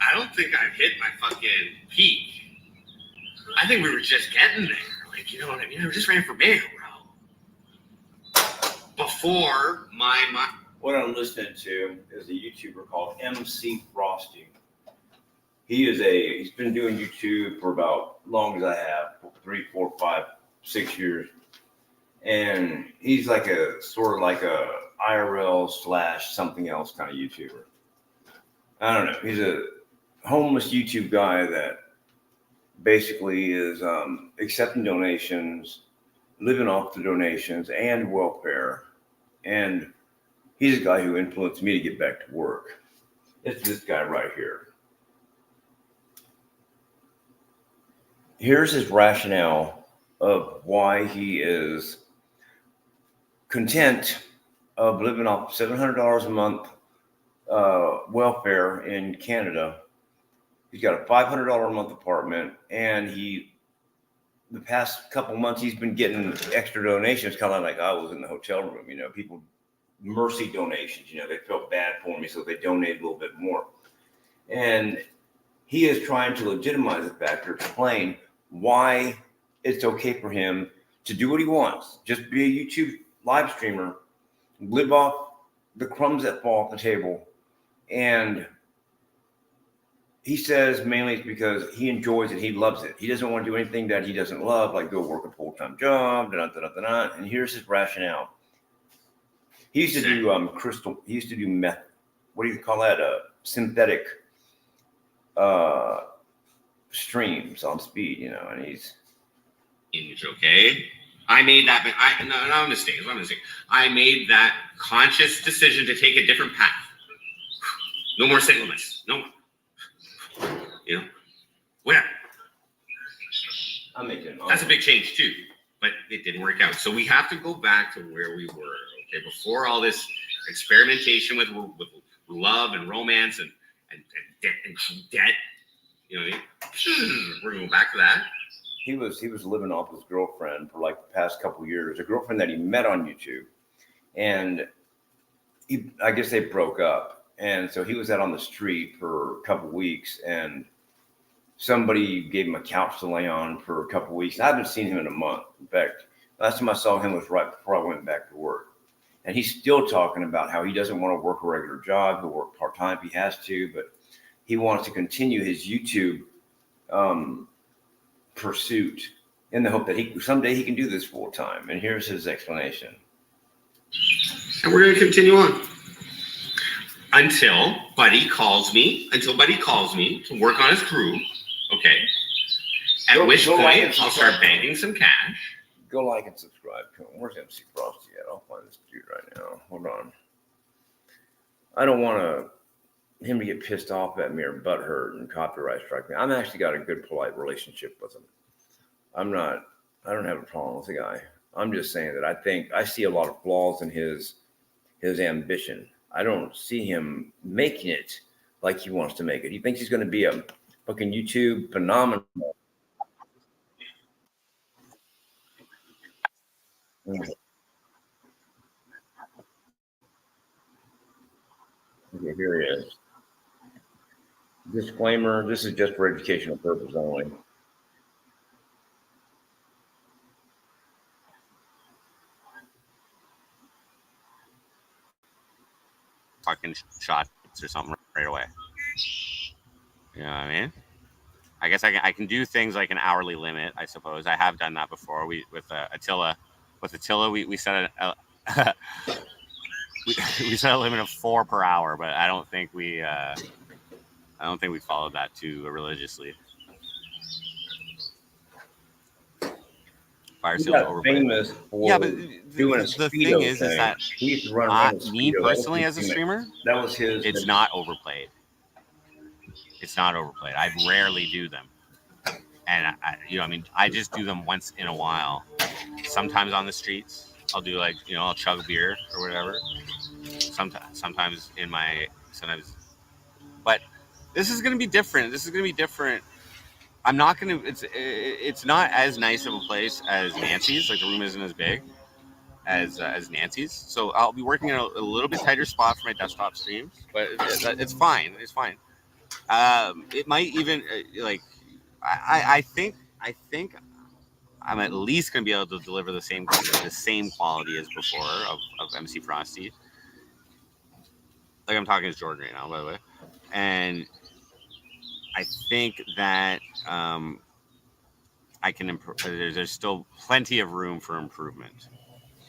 I don't think I've hit my fucking peak. I think we were just getting there. Like, you know what I mean? I just ran for mayor, bro. Before my What I'm listening to is a YouTuber called MCfrosty. He's been doing YouTube for about long as I have, 3, 4, 5, 6 years. And he's like a sort of like a IRL / something else kind of YouTuber. I don't know. He's a homeless YouTube guy that basically is accepting donations, living off the donations and welfare. And he's a guy who influenced me to get back to work. It's this guy right here. Here's his rationale of why he is content of living off $700 a month welfare in Canada. He's got a $500 a month apartment, and the past couple months he's been getting extra donations, kind of like I was in the hotel room. You know, people mercy donations. You know, they felt bad for me, so they donated a little bit more. And he is trying to legitimize the fact or explain why it's okay for him to do what he wants, just be a YouTube live streamer, live off the crumbs that fall off the table. And he says mainly it's because he enjoys it. He loves it. He doesn't want to do anything that he doesn't love, like go work a full-time job, and here's his rationale. He used to do crystal. He used to do meth. What do you call that? Synthetic streams on speed, you know. And he's okay. I made that. No mistake. It's not a mistake. I made that conscious decision to take a different path. No more singleness. No more. You know, whatever. I'm making. That's a big change too, but it didn't work out. So we have to go back to where we were. Okay, before all this experimentation with love and romance and debt. You know, we're gonna go back to that. He was living off his girlfriend for like the past couple of years, a girlfriend that he met on YouTube, and I guess they broke up, and so he was out on the street for a couple of weeks, and somebody gave him a couch to lay on for a couple of weeks. I haven't seen him in a month. In fact, last time I saw him was right before I went back to work, and he's still talking about how he doesn't want to work a regular job. He'll work part-time if he has to, but he wants to continue his YouTube pursuit in the hope that someday he can do this full time. And here's his explanation. And we're going to continue on until Buddy calls me to work on his crew. Okay. At which point I'll start banking some cash. Go like and subscribe to him. Where's MCfrosty at? I'll find this dude right now. Hold on. I don't want him to get pissed off at me or butthurt and copyright strike me. I've actually got a good, polite relationship with him. I don't have a problem with the guy. I'm just saying that I see a lot of flaws in his ambition. I don't see him making it like he wants to make it. He thinks he's going to be a fucking YouTube phenomenon. Okay, here he is. Disclaimer, this is just for educational purpose only. Fucking shots or something right away. You know what I mean? I guess I can do things like an hourly limit, I suppose. I have done that before. With Attila, we set we set a limit of 4 per hour, but I don't think we followed that too religiously. Fire sales overplayed. Famous for yeah, but doing the thing is that he used to run around me personally as a streamer, that was his. It's not overplayed. It's not overplayed. I rarely do them, and I just do them once in a while. Sometimes on the streets, I'll do I'll chug beer or whatever. Sometimes, but this is gonna be different. I'm not gonna. It's not as nice of a place as Nancy's. Like the room isn't as big as Nancy's, so I'll be working in a little bit tighter spot for my desktop streams. But it's fine. It's fine. It might even I think I'm at least going to be able to deliver the same quality as before of MCfrosty. Like I'm talking to Jordan right now, by the way, and I think that I can improve. There's still plenty of room for improvement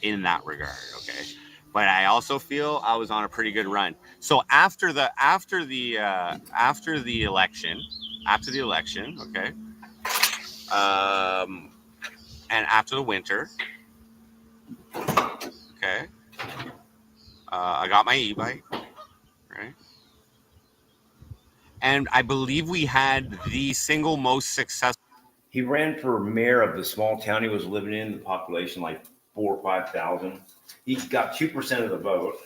in that regard. Okay, but I also feel I was on a pretty good run. So after the election, okay, and after the winter, okay, I got my e-bike, right? And I believe we had the single most successful. He ran for mayor of the small town he was living in, the population like 4,000 or 5,000. He got 2% of the vote.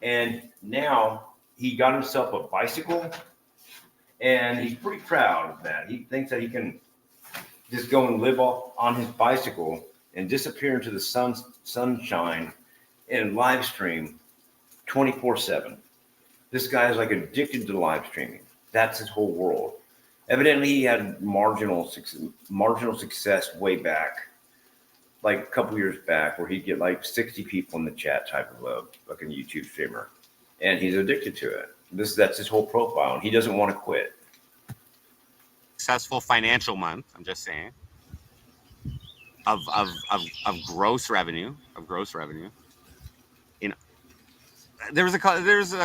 And now he got himself a bicycle, and he's pretty proud of that. He thinks that he can just go and live off on his bicycle and disappear into the sunshine and live stream 24/7. This guy is like addicted to live streaming. That's his whole world. Evidently, he had marginal success way back, like a couple years back, where he'd get like 60 people in the chat type of a fucking YouTube streamer, and he's addicted to it. That's his whole profile, and he doesn't want to quit. Successful financial month. I'm just saying of gross revenue in there was a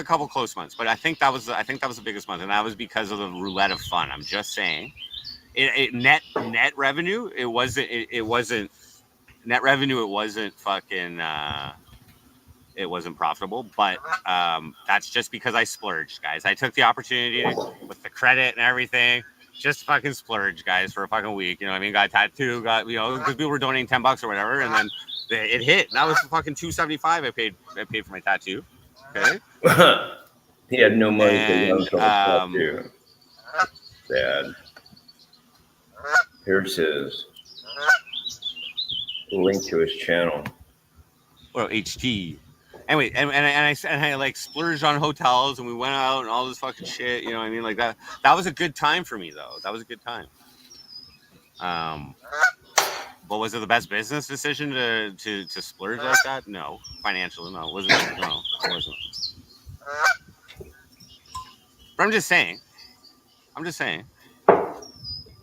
couple close months, but I think that was the biggest month, and that was because of the roulette of fun. I'm just saying, net revenue. It wasn't net revenue. It wasn't fucking. It wasn't profitable, but that's just because I splurged, guys. I took the opportunity with the credit and everything. Just fucking splurge, guys, for a fucking week. You know what I mean? Got a tattoo, because people were donating $10 or whatever, and then it hit. And that was fucking $275. I paid for my tattoo. Okay. He had no money to tattoo. Sad. Here's his link to his channel. Well, HT. Anyway, and I like splurged on hotels, and we went out and all this fucking shit. You know what I mean? Like that was a good time for me, though. That was a good time. But was it the best business decision to splurge like that? No, financially, no. It wasn't. No, it wasn't. But I'm just saying.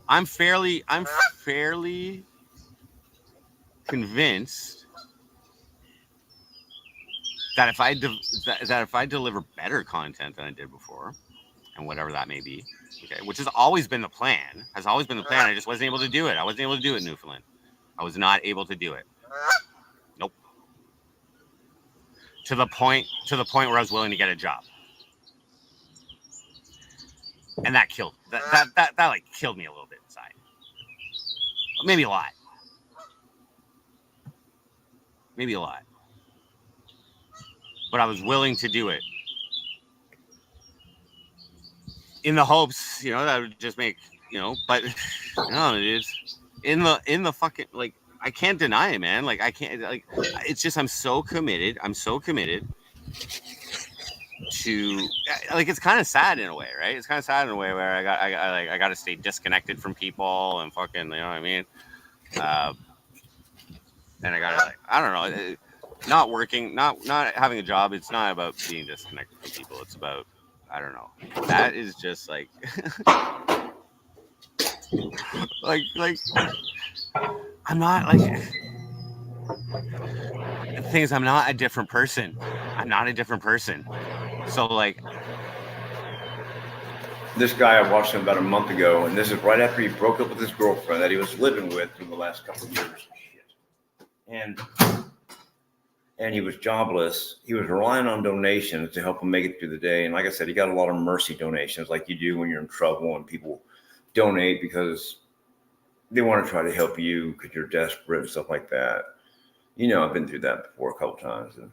I'm fairly convinced that if I deliver better content than I did before, and whatever that may be, okay, which has always been the plan. I just wasn't able to do it. I wasn't able to do it in Newfoundland. I was not able to do it. Nope. To the point where I was willing to get a job, and that killed that like killed me a little bit inside. Maybe a lot. But I was willing to do it in the hopes, that would just make, but no, it is in the fucking, like, I can't deny it, man. Like, I can't, like, it's just, I'm so committed to, like, it's kind of sad in a way, right? It's kind of sad in a way where I got to stay disconnected from people and fucking, you know what I mean? And I got to, like, I don't know, not working, not having a job. It's not about being disconnected from people. It's about, I don't know. That is just like, like, I'm not like, the thing is, I'm not a different person. So like, this guy, I watched him about a month ago, and this is right after he broke up with his girlfriend that he was living with for the last couple of years. And he was jobless. He was relying on donations to help him make it through the day. And like I said, he got a lot of mercy donations, like you do when you're in trouble, and people donate because they want to try to help you because you're desperate and stuff like that. I've been through that before a couple times, and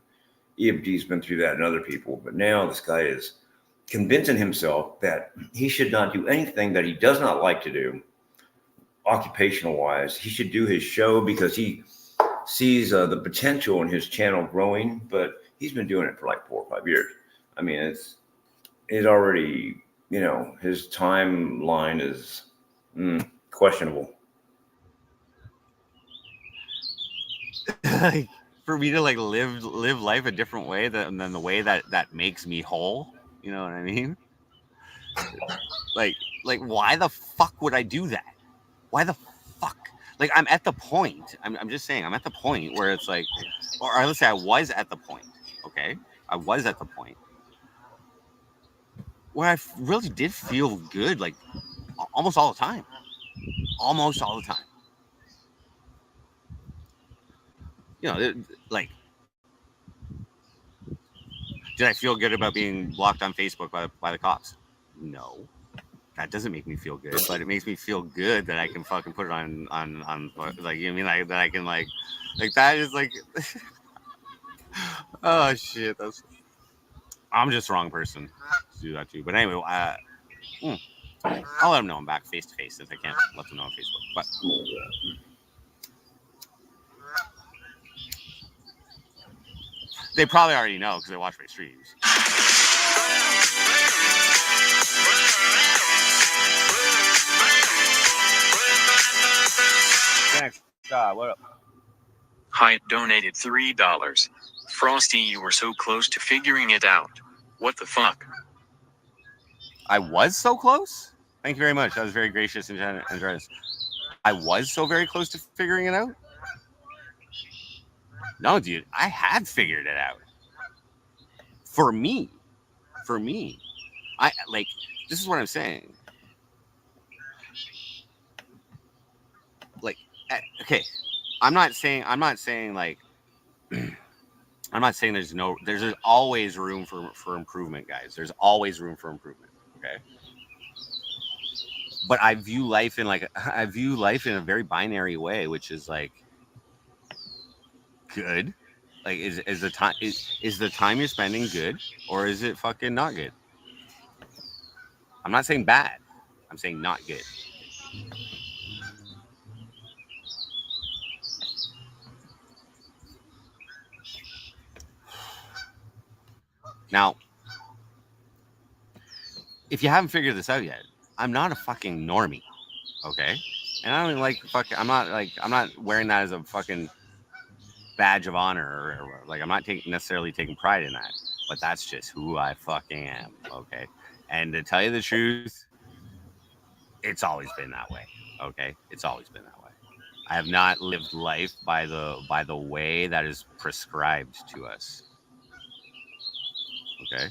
EFD's been through that and other people. But now this guy is convincing himself that he should not do anything that he does not like to do, occupational wise. He should do his show because he sees the potential in his channel growing, but he's been doing it for like 4 or 5 years. I mean, he's already you know, his timeline is questionable. Like for me to like live life a different way than the way that makes me whole. You know what I mean? Like why the fuck would I do that? Why the fuck? Like I'm at the point. I'm just saying I'm at the point where it's like, or let's say I was at the point. Okay, I was at the point where I really did feel good, like almost all the time. Almost all the time. You know, like, did I feel good about being blocked on Facebook by the cops? No. That doesn't make me feel good, but it makes me feel good that I can fucking put it on like, you know what I mean, like that I can like that is like oh shit, that's I'm just the wrong person to do that too. But anyway, I'll let them know I'm back face to face since I can't let them know on Facebook. But they probably already know because they watch my streams. Thanks, God. What up? Hyde donated $3. Frosty, you were so close to figuring it out. What the fuck? I was so close? Thank you very much. That was very gracious and generous. I was so very close to figuring it out? No, dude. I had figured it out. For me. I like, this is what I'm saying. Like, okay. I'm not saying like I'm not saying there's always room for improvement, guys. There's always room for improvement. Okay. But I view life in a very binary way, which is like good. Like is the time you're spending good or is it fucking not good? I'm not saying bad. I'm saying not good. Now, if you haven't figured this out yet, I'm not a fucking normie, okay? And I don't even like I'm not wearing that as a fucking badge of honor or like I'm not necessarily taking pride in that, but that's just who I fucking am, okay? And to tell you the truth, it's always been that way, okay? It's always been that way. I have not lived life by the way that is prescribed to us. Okay.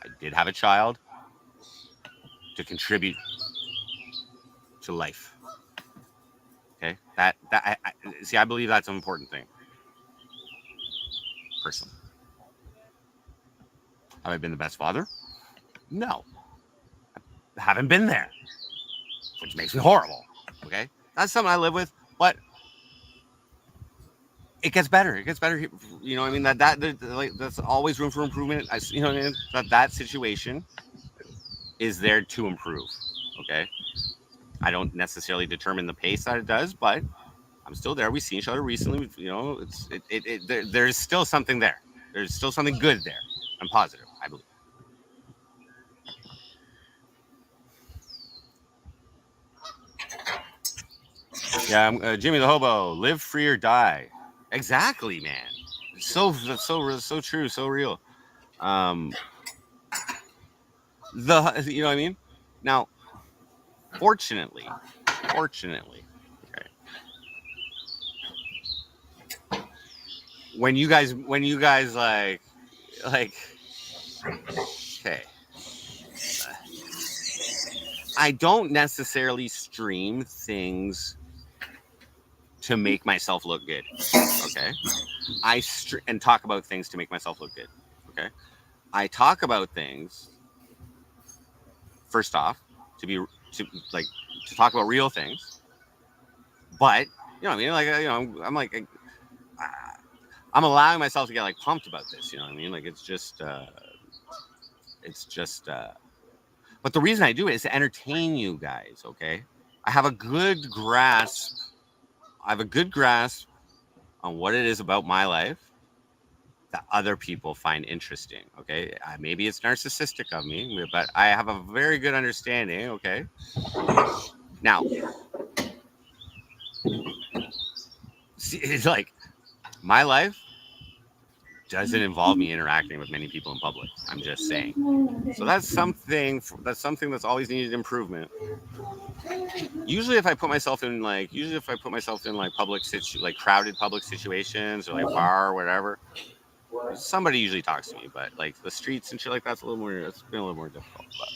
I did have a child to contribute to life. Okay. That I see. I believe that's an important thing. Personally, have I been the best father? No, I haven't been there, which makes me horrible. Okay, that's something I live with, but it gets better. It gets better. You know, what I mean that's always room for improvement. You know, what I mean? That situation is there to improve. Okay, I don't necessarily determine the pace that it does, but I'm still there. We've seen each other recently. You know, there's still something there. There's still something good there. I'm positive. I believe. Yeah, I'm, Jimmy the Hobo. Live free or die. Exactly, man. That's so true, so real. You know what I mean? Now, fortunately, okay. When you guys like, okay. I don't necessarily stream things to make myself look good. Okay. And talk about things to make myself look good. Okay. I talk about things first off to talk about real things. But you know what I mean? Like, you know, I'm like, I'm allowing myself to get like pumped about this. You know what I mean? Like, it's just, but the reason I do it is to entertain you guys. Okay. I have a good grasp on what it is about my life that other people find interesting. Okay, maybe it's narcissistic of me, but I have a very good understanding. Okay, now see, it's like my life doesn't involve me interacting with many people in public. I'm just saying. So that's something that's always needed improvement. Usually if I put myself in like like crowded public situations or like a bar or whatever, somebody usually talks to me. But like the streets and shit like that's it's been a little more difficult. But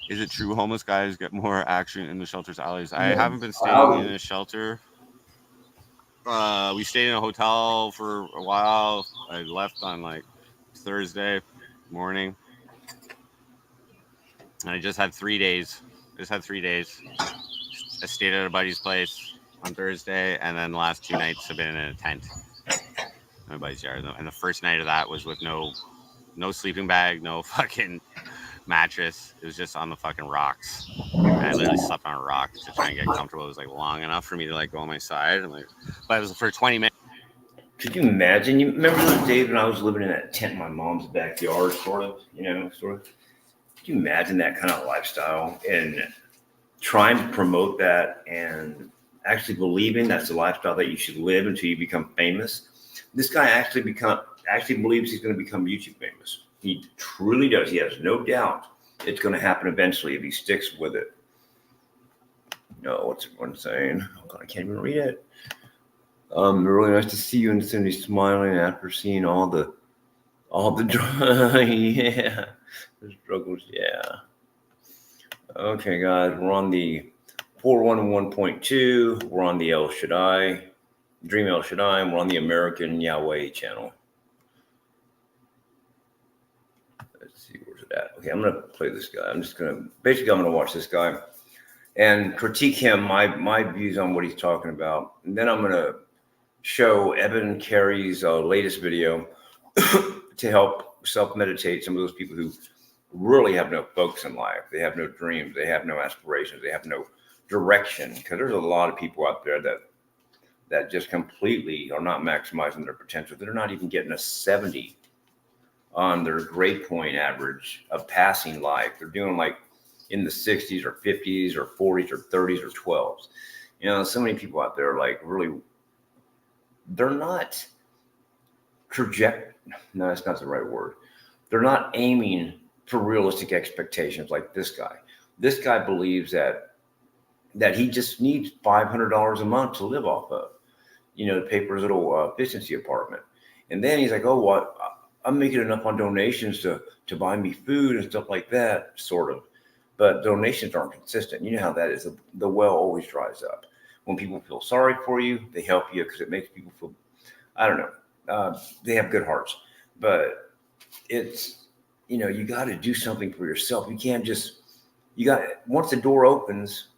is it true homeless guys get more action in the shelters alleys? I haven't been staying in a shelter. We stayed in a hotel for a while. I left on like Thursday morning, and I just had 3 days. I stayed at a buddy's place on Thursday, and then the last 2 nights have been in a tent in my buddy's yard. And the first night of that was with no sleeping bag, no fucking mattress. It was just on the fucking rocks. And I literally slept on a rock to try and get comfortable. It was like long enough for me to like go on my side. But it was for 20 minutes. Could you imagine? You remember those days when I was living in that tent in my mom's backyard, sort of? Could you imagine that kind of lifestyle and trying to promote that and actually believing that's the lifestyle that you should live until you become famous? This guy actually believes he's going to become YouTube famous. He truly does. He has no doubt it's going to happen eventually if he sticks with it. What's everyone saying? Oh God, I can't even read it. Really nice to see you and Cindy smiling after seeing all the yeah, the struggles. Yeah. Okay, guys, we're on the 411.2. We're on the El Shaddai, Dream El Shaddai, and we're on the American Yahweh channel. Let's see, where's it at? Okay, I'm gonna play this guy. I'm gonna watch this guy and critique him, my views on what he's talking about, and then I'm gonna show Evan Cary's latest video to help self-meditate some of those people who really have no focus in life. They have no dreams. They have no aspirations. They have no direction. Because there's a lot of people out there that just completely are not maximizing their potential. They're not even getting a 70 on their grade point average of passing life. They're doing like in the 60s or 50s or 40s or 30s or 12s. So many people out there like really, they're not no, that's not the right word. They're not aiming for realistic expectations like this guy. This guy believes that he just needs $500 a month to live off of, to pay for his little efficiency apartment. And then he's like, oh, what? I'm making enough on donations to buy me food and stuff like that, sort of. But donations aren't consistent. You know how that is. The well always dries up. When people feel sorry for you, they help you because it makes people feel, I don't know. They have good hearts, but it's, you got to do something for yourself. You can't just, once the door opens,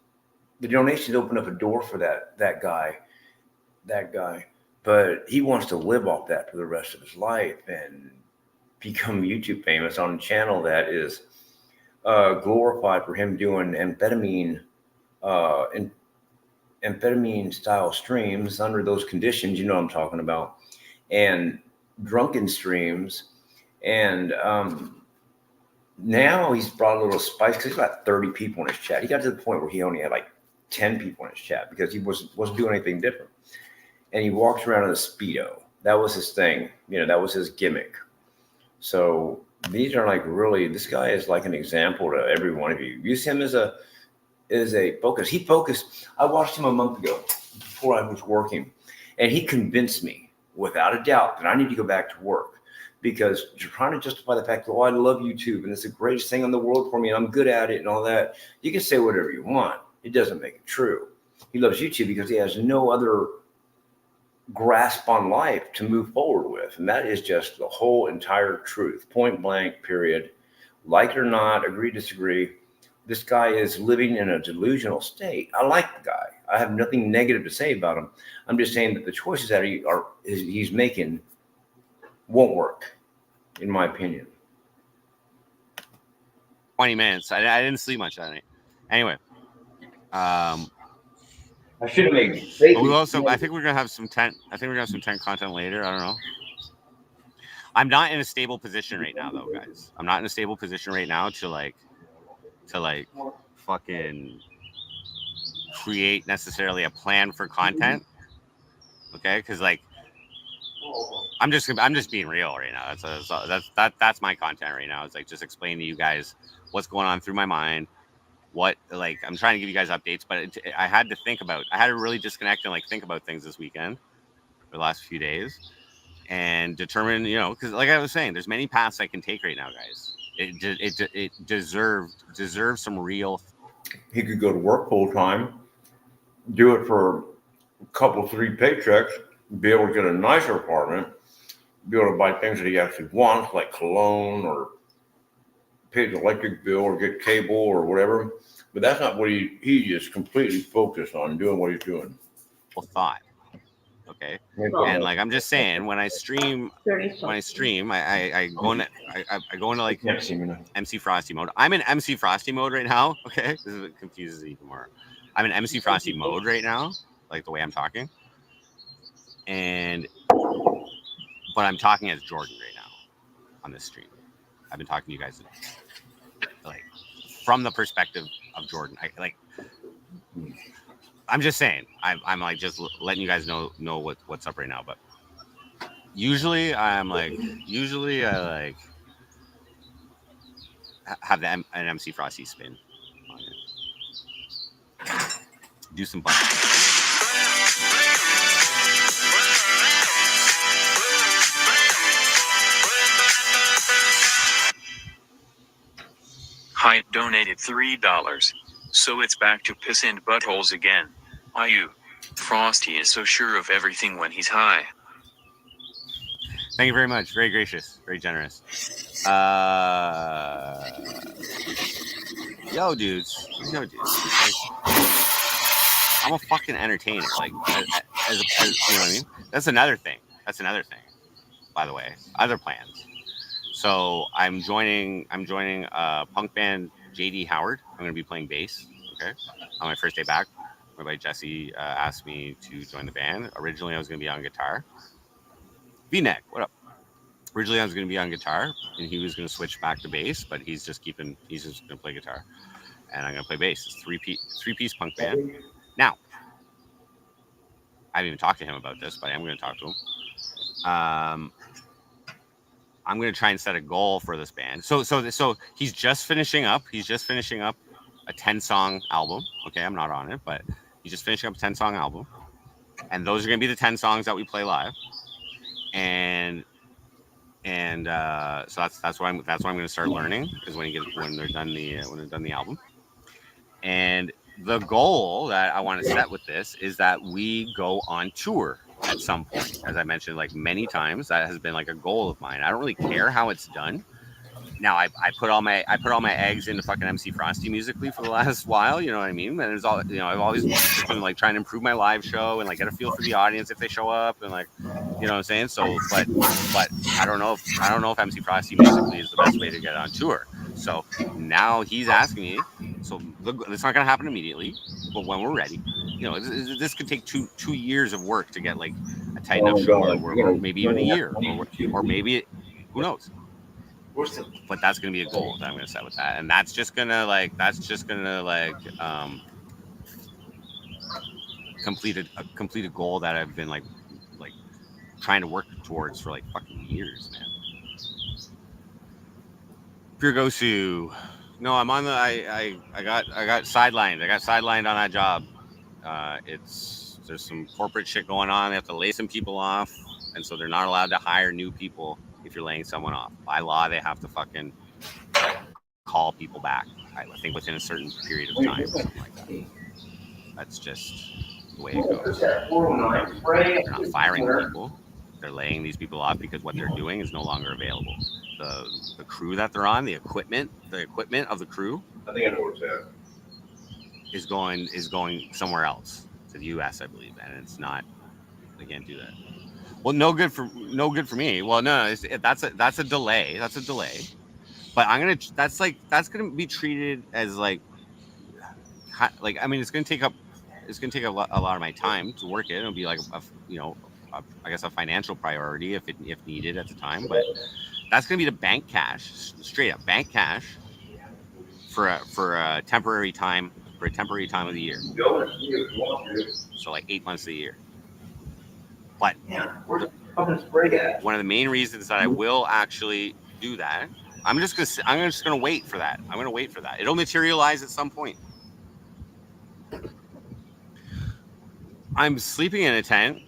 the donations open up a door for that guy, but he wants to live off that for the rest of his life and become YouTube famous on a channel that is glorified for him doing amphetamine style streams under those conditions. I'm talking about. And drunken streams. And now he's brought a little spice because he's got 30 people in his chat. He got to the point where he only had like 10 people in his chat because he wasn't doing anything different. And he walks around in a Speedo. That was his thing. That was his gimmick. So these are like really, this guy is like an example to every one of you. Use him as a focus. He focused. I watched him a month ago before I was working, and he convinced me without a doubt that I need to go back to work because you're trying to justify the fact that, I love YouTube and it's the greatest thing in the world for me and I'm good at it and all that. You can say whatever you want. It doesn't make it true. He loves YouTube because he has no other grasp on life to move forward with. And that is just the whole entire truth, point blank, period. Like it or not, agree, disagree. This guy is living in a delusional state. I like the guy. I have nothing negative to say about him. I'm just saying that the choices that he's making won't work, in my opinion. 20 minutes. I didn't sleep much that night. Anyway, I should have made But bacon. we also, I think we're gonna have some tent. I think we're gonna have some tent content later. I don't know. I'm not in a stable position right now, though, guys. I'm not in a stable position right now to like fucking create necessarily a plan for content. Okay, because like I'm just being real right now. That's my content right now. It's like just explaining to you guys what's going on through my mind. What like I'm trying to give you guys updates, but I had to really disconnect and like think about things this weekend, for the last few days, and determine, because like I was saying, there's many paths I can take right now, guys. It deserves some real. He could go to work full time, do it for a couple, 3 paychecks, be able to get a nicer apartment, be able to buy things that he actually wants, like cologne or pay the electric bill or get cable or whatever. But that's not what he is completely focused on doing what he's doing. Thought. Okay. And like I'm just saying, when I stream, I go into like MCfrosty mode. I'm in MCfrosty mode right now. Okay, this is what confuses even more. I'm in MCfrosty mode right now, like the way I'm talking, but I'm talking as Jordan right now on this stream. I've been talking to you guys like from the perspective of Jordan. I'm just saying, I'm like just letting you guys know what's up right now. But usually I like have an MCfrosty spin on it. Do some fun. Hyde donated $3. So it's back to piss and buttholes again. Frosty is so sure of everything when he's high. Thank you very much. Very gracious. Very generous. Yo, dudes. Like, I'm a fucking entertainer. Like, as you know what I mean? That's another thing. By the way, other plans. So I'm joining punk band JD Howard. I'm going to be playing bass. Okay, on my first day back, my buddy Jesse asked me to join the band. Originally, I was going to be on guitar. V-neck, what up? Originally, I was going to be on guitar, and he was going to switch back to bass, but he's just going to play guitar, and I'm going to play bass. It's three-piece punk band. Now, I haven't even talked to him about this, but I'm going to talk to him. I'm going to try and set a goal for this band. So he's just finishing up. a 10-song album. Okay, I'm not on it, but he's just finishing up a 10-song album, and those are going to be the 10 songs that we play live. And so that's what I'm going to start learning is when they're done the album. And the goal that I want to set with this is that we go on tour at some point. As I mentioned, like many times, that has been like a goal of mine. I don't really care how it's done. Now I put all my eggs into fucking MCfrosty musically for the last while, you know what I mean? And it's all, I've always been like trying to improve my live show and like get a feel for the audience if they show up and like, you know what I'm saying? So, but I don't know if MCfrosty musically is the best way to get on tour. So now he's asking me. So it's not gonna happen immediately, but when we're ready, this could take two years of work to get like a tight enough show, or maybe even a year, or maybe who knows. But that's gonna be a goal that I'm gonna set with that, and that's just gonna complete a goal that I've been like trying to work towards for like fucking years, man. Pure Gosu. No, I'm on the. I got sidelined. I got sidelined on that job. There's some corporate shit going on. They have to lay some people off, and so they're not allowed to hire new people if you're laying someone off. By law, they have to fucking call people back. I think within a certain period of time, or something like that. That's just the way it goes. They're not firing people. They're laying these people off because what they're doing is no longer available. The crew that they're on, the equipment of the crew, I think I know what's that. is going somewhere else, to the U.S., I believe, and it's not. They can't do that. Well, no good for me. Well, no, that's a delay. That's a delay. But that's gonna be treated as like I mean, it's gonna take up it's going to take a lot of my time to work it. It'll be like I guess a financial priority if needed at the time. But that's going to be the bank cash, straight up bank cash for a temporary time of the year. So like 8 months of the year. But one of the main reasons that I will actually do that, I'm just gonna wait for that. I'm gonna wait for that. It'll materialize at some point. I'm sleeping in a tent,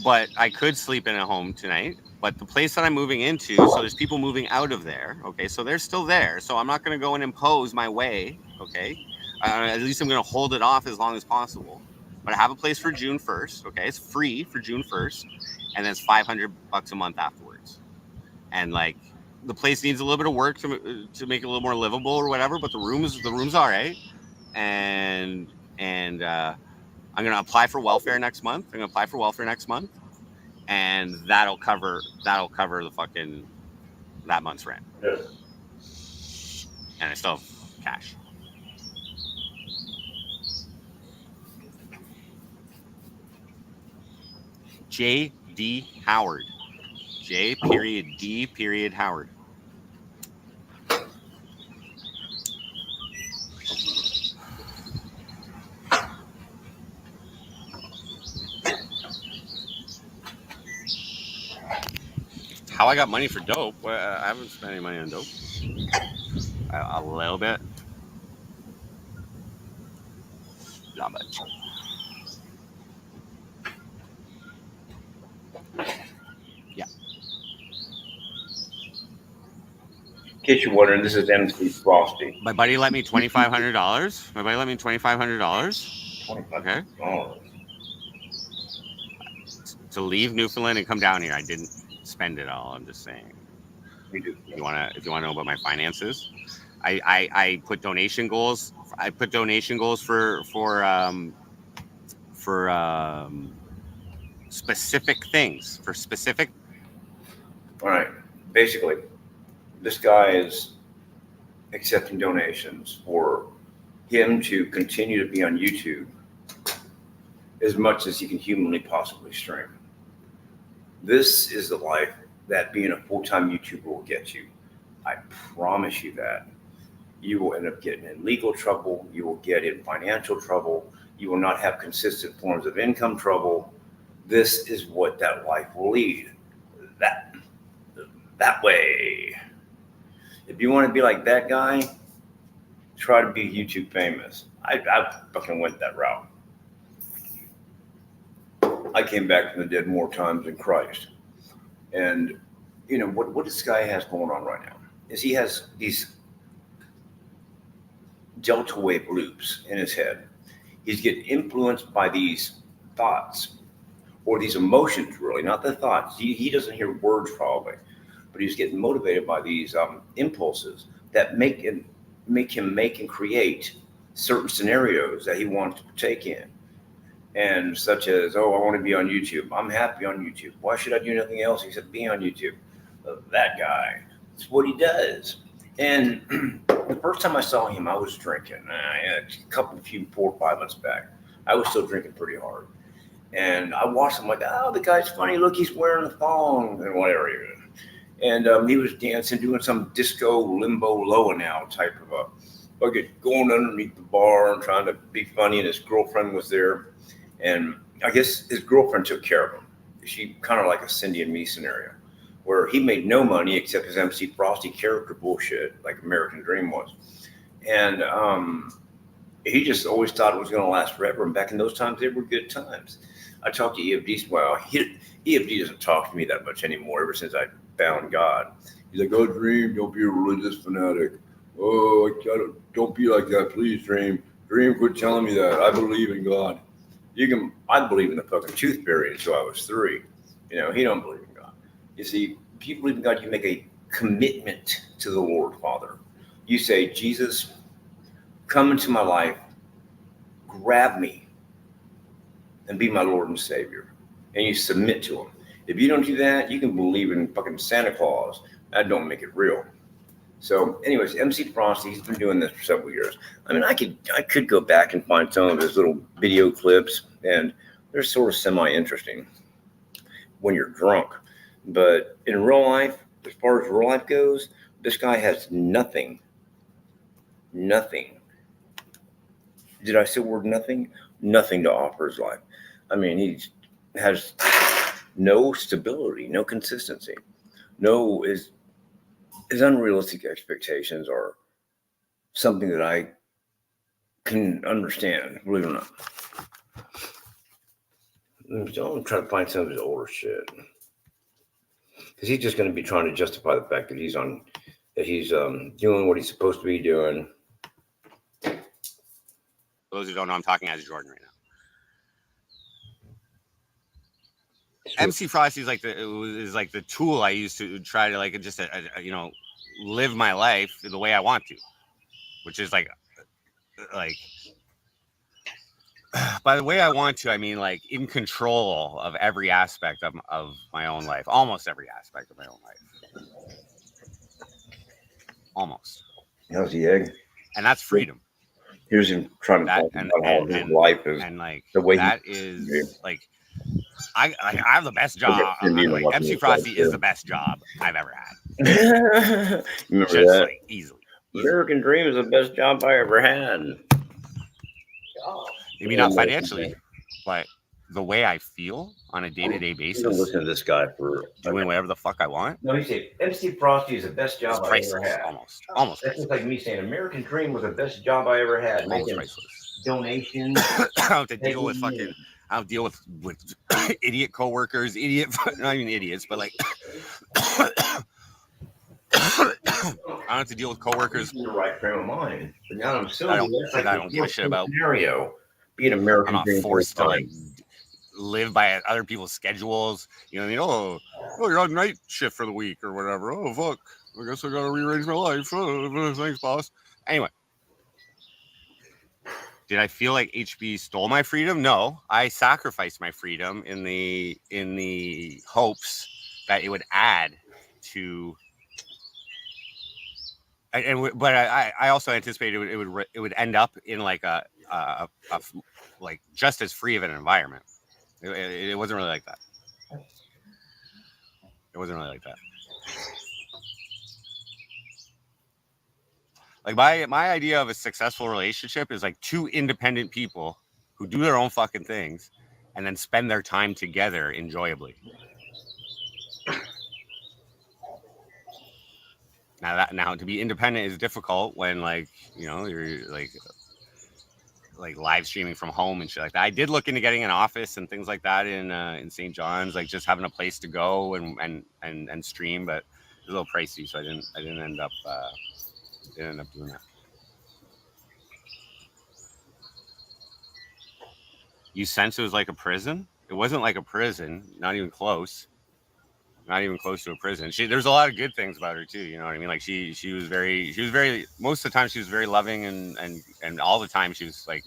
but I could sleep in a home tonight. But the place that I'm moving into, so there's people moving out of there. Okay, so they're still there. So I'm not gonna go and impose my way. Okay, at least I'm gonna hold it off as long as possible. But I have a place for June 1st. Okay, it's free for June 1st, and then it's $500 a month afterwards. And like the place needs a little bit of work to make it a little more livable or whatever. But the room's all right. And I'm gonna apply for welfare next month. And that'll cover the fucking that month's rent. Yes. And I still have cash. J.D. Howard. J.D. Howard. How I got money for dope? Well, I haven't spent any money on dope. A little bit. Not much. Yeah. In case you're wondering, this is MCfrosty. My buddy lent me $2,500. Okay. Oh. To leave Newfoundland and come down here. I didn't spend it all. I'm just saying. We do. If you wanna know about my finances, I put donation goals. I put donation goals for specific things. For specific. All right. Basically, this guy is accepting donations for him to continue to be on YouTube as much as he can humanly possibly stream. This is the life that being a full-time YouTuber will get you. I promise you that. You will end up getting in legal trouble. You will get in financial trouble. You will not have consistent forms of income trouble. This is what that life will lead. That way. If you want to be like that guy, try to be YouTube famous. I fucking went that route. I came back from the dead more times than Christ. And, you know, what this guy has going on right now is he has these delta wave loops in his head. He's getting influenced by these thoughts or these emotions, really, not the thoughts. He doesn't hear words probably, but he's getting motivated by these impulses that make him make and create certain scenarios that he wants to partake in. And such as, oh, I want to be on YouTube. I'm happy on YouTube. Why should I do nothing else except be on YouTube? That guy. It's what he does. And the first time I saw him, I was drinking. A few 4 or 5 months back. I was still drinking pretty hard. And I watched him like, oh, the guy's funny. Look, he's wearing a thong and whatever. And he was dancing, doing some disco limbo low now type of a bucket, going underneath the bar and trying to be funny. And his girlfriend was there. And I guess his girlfriend took care of him. She kind of like a Cindy and Me scenario, where he made no money except his MCfrosty character bullshit, like American Dream was. And he just always thought it was going to last forever. And back in those times, they were good times. I talked to EFD. Well, EFD doesn't talk to me that much anymore ever since I found God. He's like, oh, Dream, don't be a religious fanatic. Oh, don't be like that, please, Dream. Dream, quit telling me that. I believe in God. I believe in the fucking tooth fairy until I was 3. You know, he don't believe in God. You see, if you believe in God, you make a commitment to the Lord Father. You say, Jesus, come into my life, grab me, and be my Lord and Savior. And you submit to him. If you don't do that, you can believe in fucking Santa Claus. That don't make it real. So, anyways, MCfrosty, he's been doing this for several years. I mean, I could go back and find some of his little video clips, and they're sort of semi-interesting when you're drunk. But in real life, as far as real life goes, this guy has nothing. Nothing. Did I say the word nothing? Nothing to offer his life. I mean, he has no stability, no consistency, no his unrealistic expectations are something that I can understand, believe it or not. I'm trying to find some of his older shit. Because he's just going to be trying to justify the fact that he's doing what he's supposed to be doing. For those who don't know, I'm talking as Jordan right now. MCfrosty is like the tool I use to try to live my life the way I want to, which is like by the way I want to, I mean like in control of every aspect of my own life, almost every aspect of my own life, almost. How's the egg? And that's freedom. Here's him trying to talk about how his life is, and like the way that is like. I have the best job. MCfrosty is the best job I've ever had. Remember just that? Like easily. American Dream is the best job I ever had. Maybe not financially, but the way I feel on a day-to-day basis. Listen to this guy for doing whatever the fuck I want. No, he said MCfrosty is the best job I ever had. Almost. That's just like me saying American Dream was the best job I ever had. Almost priceless. Donations. I don't have to deal with fucking. I don't deal with idiot coworkers, not even idiots, but like I don't have to deal with coworkers. In the right frame of mind. But now I'm still I don't give a shit about scenario. Being American I'm not forced to like live by other people's schedules. You know, oh, you're on night shift for the week or whatever. Oh fuck, I guess I gotta rearrange my life. Oh, thanks, boss. Anyway. Did I feel like HB stole my freedom? No, I sacrificed my freedom in the hopes that it would add to. But I also anticipated it would end up in like a like just as free of an environment. It wasn't really like that. It wasn't really like that. Like my idea of a successful relationship is like two independent people who do their own fucking things and then spend their time together enjoyably. Now to be independent is difficult when like, you know, you're like live streaming from home and shit like that. I did look into getting an office and things like that in St. John's, like just having a place to go and stream, but it was a little pricey, so I didn't end up doing that. You sense it was like a prison? It wasn't like a prison, not even close to a prison. There's a lot of good things about her too, you know what I mean? Like she was very most of the time she was very loving and all the time she was like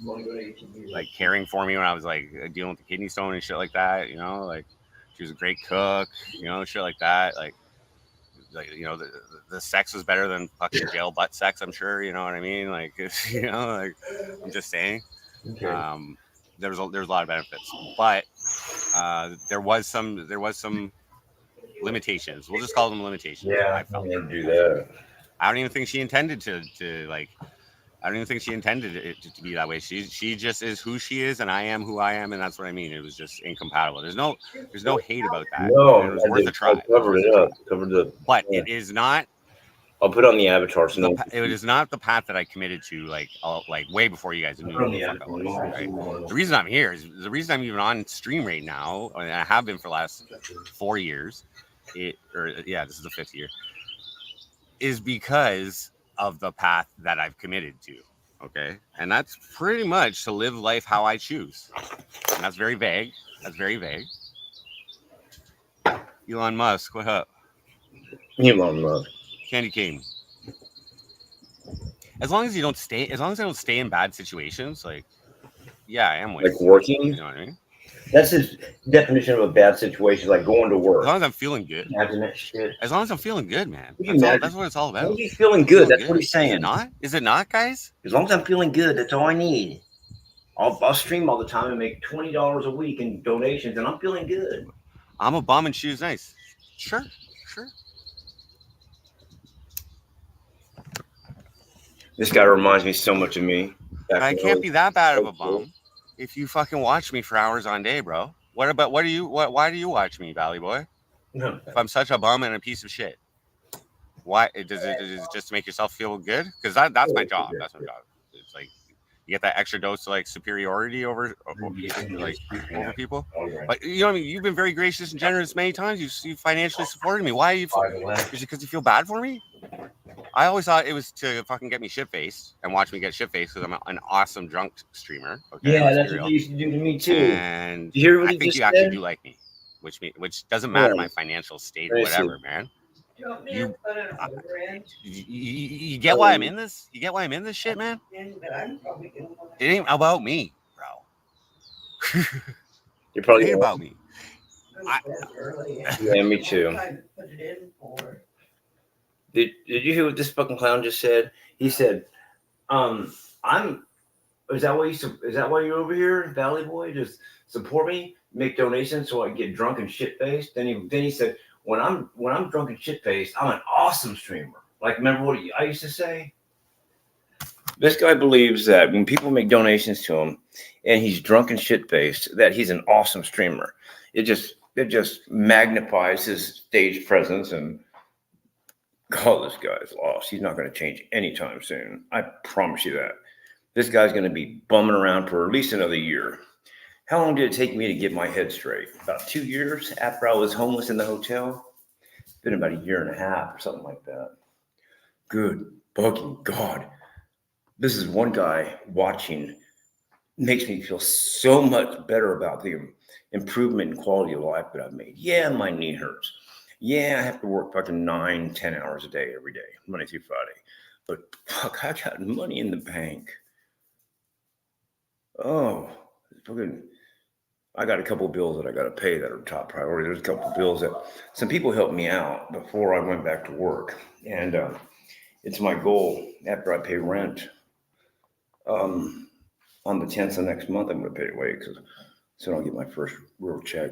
caring for me when I was like dealing with the kidney stone and shit like that, you know, like she was a great cook, you know, shit like that, like you know, the sex was better than fucking jail butt sex, I'm sure, you know what I mean? Like, you know, like I'm just saying. Okay. There was a lot of benefits, but there was some limitations. We'll just call them limitations. Yeah, I felt to do that. I don't even think she intended to like. I don't even think she intended it to be that way. She just is who she is, and I am who I am, and that's what I mean. It was just incompatible. There's no hate about that. No, it was worth a try. But it is not. I'll put on the avatar. So it is not the path that I committed to, like way before you guys knew who the fuck I was. Right? The reason I'm here is the reason I'm even on stream right now, and I have been for the last 4 years. This is the 5th year. Is because of the path that I've committed to. Okay. And that's pretty much to live life how I choose. And that's very vague. Elon Musk, what up? Elon Musk. Candy cane. As long as I don't stay in bad situations, like, yeah, I am like working. You know what I mean? That's his definition of a bad situation, like going to As work. long as I'm feeling good. Imagine that shit. As long as I'm feeling good, man. Would you That's all. imagine? That's what it's all As long about. as he's feeling I'm good, feeling that's what good. he's saying. Is it not? Is it not, guys? As long as I'm feeling good, that's all I need. I'll stream all the time and make $20 a week in donations, and I'm feeling good. I'm a bum and shoes nice. Sure, sure. This guy reminds me so much of me. I can't be that bad of a bum if you fucking watch me for hours on day, bro. What about what do you what? Why do you watch me, Valley Boy? No. If I'm such a bum and a piece of shit, why does it just to make yourself feel good? Because that's my job. That's my job. It's like you get that extra dose of like superiority over people. But you know what I mean. You've been very gracious and generous many times. You financially supported me. Why are you? Is it because you feel bad for me? I always thought it was to fucking get me shit faced and watch me get shit faced because I'm an awesome drunk streamer. Okay, Yeah, that's what they used to do to me too. And you hear what I he think just you actually said? do like me, which doesn't matter Yeah. my financial state or Very whatever, soon. man. You want me You- to put an order in? You get why I'm in this? You get why I'm in this shit, man? But I'm probably gonna want It ain't about me, bro. You're It probably ain't about me. I- early. Yeah, me too. Time to put it in for. Did you hear what this fucking clown just said? He said, is that why you're over here, Valley Boy? Just support me, make donations so I can get drunk and shit faced. Then he said, when I'm drunk and shit faced, I'm an awesome streamer. Like, remember what I used to say? This guy believes that when people make donations to him and he's drunk and shit faced, that he's an awesome streamer. It just magnifies his stage presence, and oh, this guy's lost. He's not going to change anytime soon. I promise you that. This guy's going to be bumming around for at least another year. How long did it take me to get my head straight? About 2 years after I was homeless in the hotel. It's been about a year and a half or something like that. Good fucking God. This is one guy watching makes me feel so much better about the improvement in quality of life that I've made. Yeah, my knee hurts. Yeah, I have to work fucking 9-10 hours a day every day, Monday through Friday. But fuck, I got money in the bank. Oh, fucking, I got a couple of bills that I got to pay that are top priority. There's a couple of bills that some people helped me out before I went back to work. And it's my goal after I pay rent. On the 10th of next month, I'm going to pay it away because so I don't get my first real check.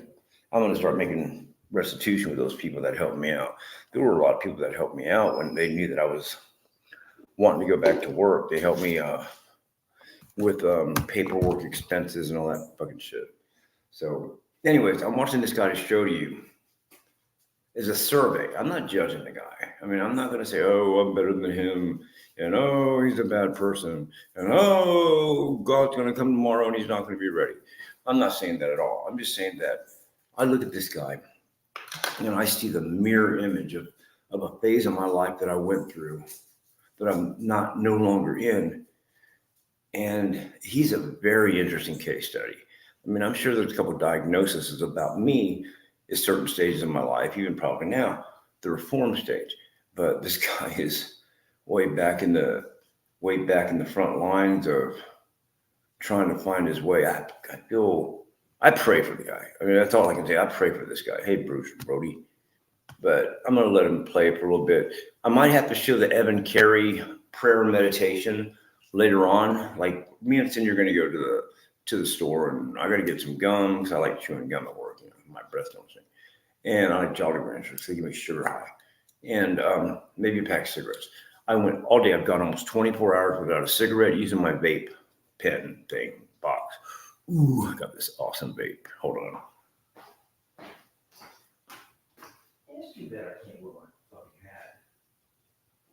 I'm going to start making restitution with those people that helped me out. There were a lot of people that helped me out when they knew that I was wanting to go back to work. They helped me with paperwork expenses and all that fucking shit. So anyways, I'm watching this guy to show to you is a survey. I'm not judging the guy. I mean, I'm not going to say, oh, I'm better than him. And oh, he's a bad person. And oh, God's going to come tomorrow and he's not going to be ready. I'm not saying that at all. I'm just saying that I look at this guy and I see the mirror image of a phase of my life that I went through that I'm no longer in. And he's a very interesting case study. I mean, I'm sure there's a couple of diagnoses about me at certain stages of my life, even probably now, the reform stage. But this guy is way back in the front lines of trying to find his way. I pray for the guy. I mean, that's all I can say. I pray for this guy. Hey, Bruce Brody. But I'm going to let him play for a little bit. I might have to show the Cary prayer meditation later on. Like me and Cindy are going to go to the store, and I got to get some gum because I like chewing gum at work. You know, my breath don't sink. And I like Jolly Ranchers. They give me sugar high. And maybe a pack of cigarettes. I went all day. I've gone almost 24 hours without a cigarette using my vape pen thing box. Ooh, I got this awesome vape. Hold on. It's too bad I can't wear my fucking hat.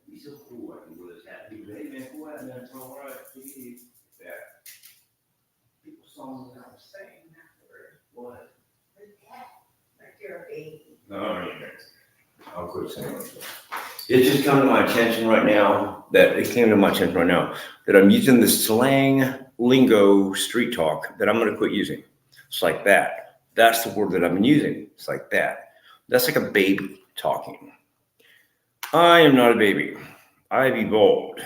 It'd be so cool I can wear this hat. People say, hey man, cool hat, man. It's all right. Yeah. People saw me when I was saying afterwards. What? Like you're a baby. No, I'll quit saying it. It's just come to my attention right now that I'm using the slang lingo street talk that I'm going to quit using. It's like that. That's the word that I've been using. It's like that. That's like a baby talking. I am not a baby. I've evolved.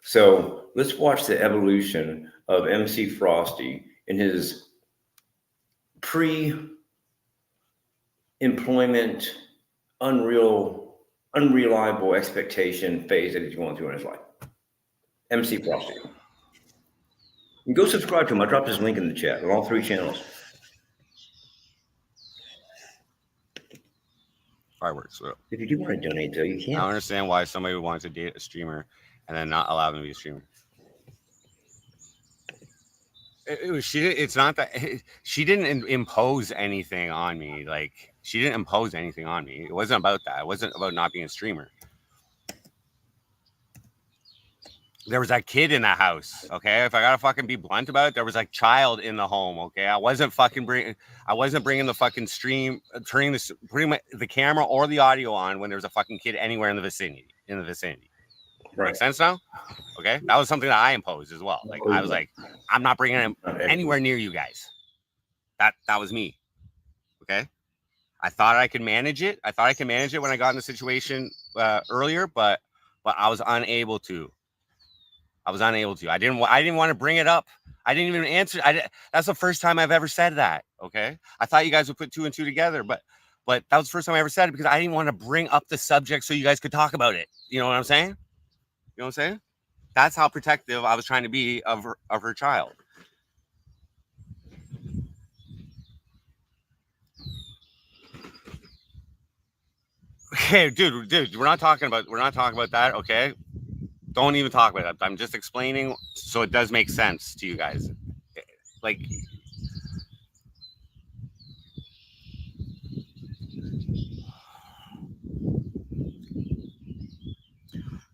So let's watch the evolution of MC Frosty in his pre-employment, unreliable expectation phase that he's going through in his life. MCfrosty. You go subscribe to him. I dropped his link in the chat on all 3 channels. Fireworks. So If you do want to donate, though, you I can. don't understand why somebody would want to date a streamer and then not allow them to be a streamer. It's not that she didn't impose anything on me. Like, she didn't impose anything on me. It wasn't about that. It wasn't about not being a streamer. There was that kid in the house. Okay, if I gotta fucking be blunt about it, there was like child in the home. Okay, I wasn't bringing the fucking stream, putting the camera or the audio on when there was a fucking kid anywhere in the vicinity. Right. Makes sense now? Okay, that was something that I imposed as well. Like, I was like, I'm not bringing him anywhere near you guys. That was me. Okay, I thought I could manage it. When I got in the situation earlier, but I was unable to. I didn't want to bring it up. I didn't even answer. That's the first time I've ever said that. Okay, I thought you guys would put 2 and 2 together, but that was the first time I ever said it because I didn't want to bring up the subject so you guys could talk about it. You know what I'm saying? That's how protective I was trying to be of her child. Okay, dude, we're not talking about that. Okay, don't even talk about that. I'm just explaining so it does make sense to you guys. Like,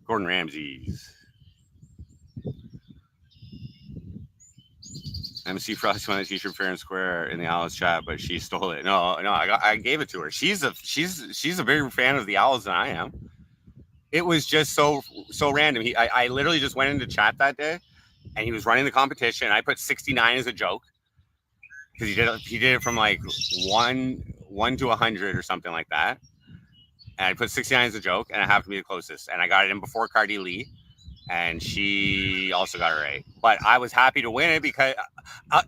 Gordon Ramsay's. MCfrosty won a t-shirt fair and square in the Owls chat, but she stole it. No, I gave it to her. She's a bigger fan of the Owls than I am. It was just so random. I literally just went into chat that day, and he was running the competition. I put 69 as a joke because he did it from like 1 to 100 or something like that. And I put 69 as a joke, and I have to be the closest. And I got it in before Cardi Lee, and she also got it right. But I was happy to win it because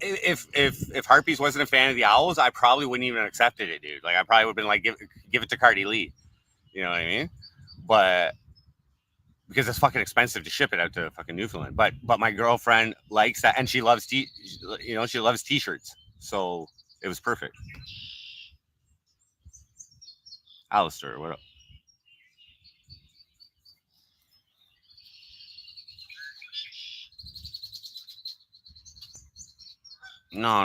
if Harpies wasn't a fan of the Owls, I probably wouldn't even have accepted it, dude. Like, I probably would have been like, give it to Cardi Lee. You know what I mean? But because it's fucking expensive to ship it out to fucking Newfoundland. But my girlfriend likes that, and she loves she loves t-shirts. So it was perfect. Alistair, what up? No.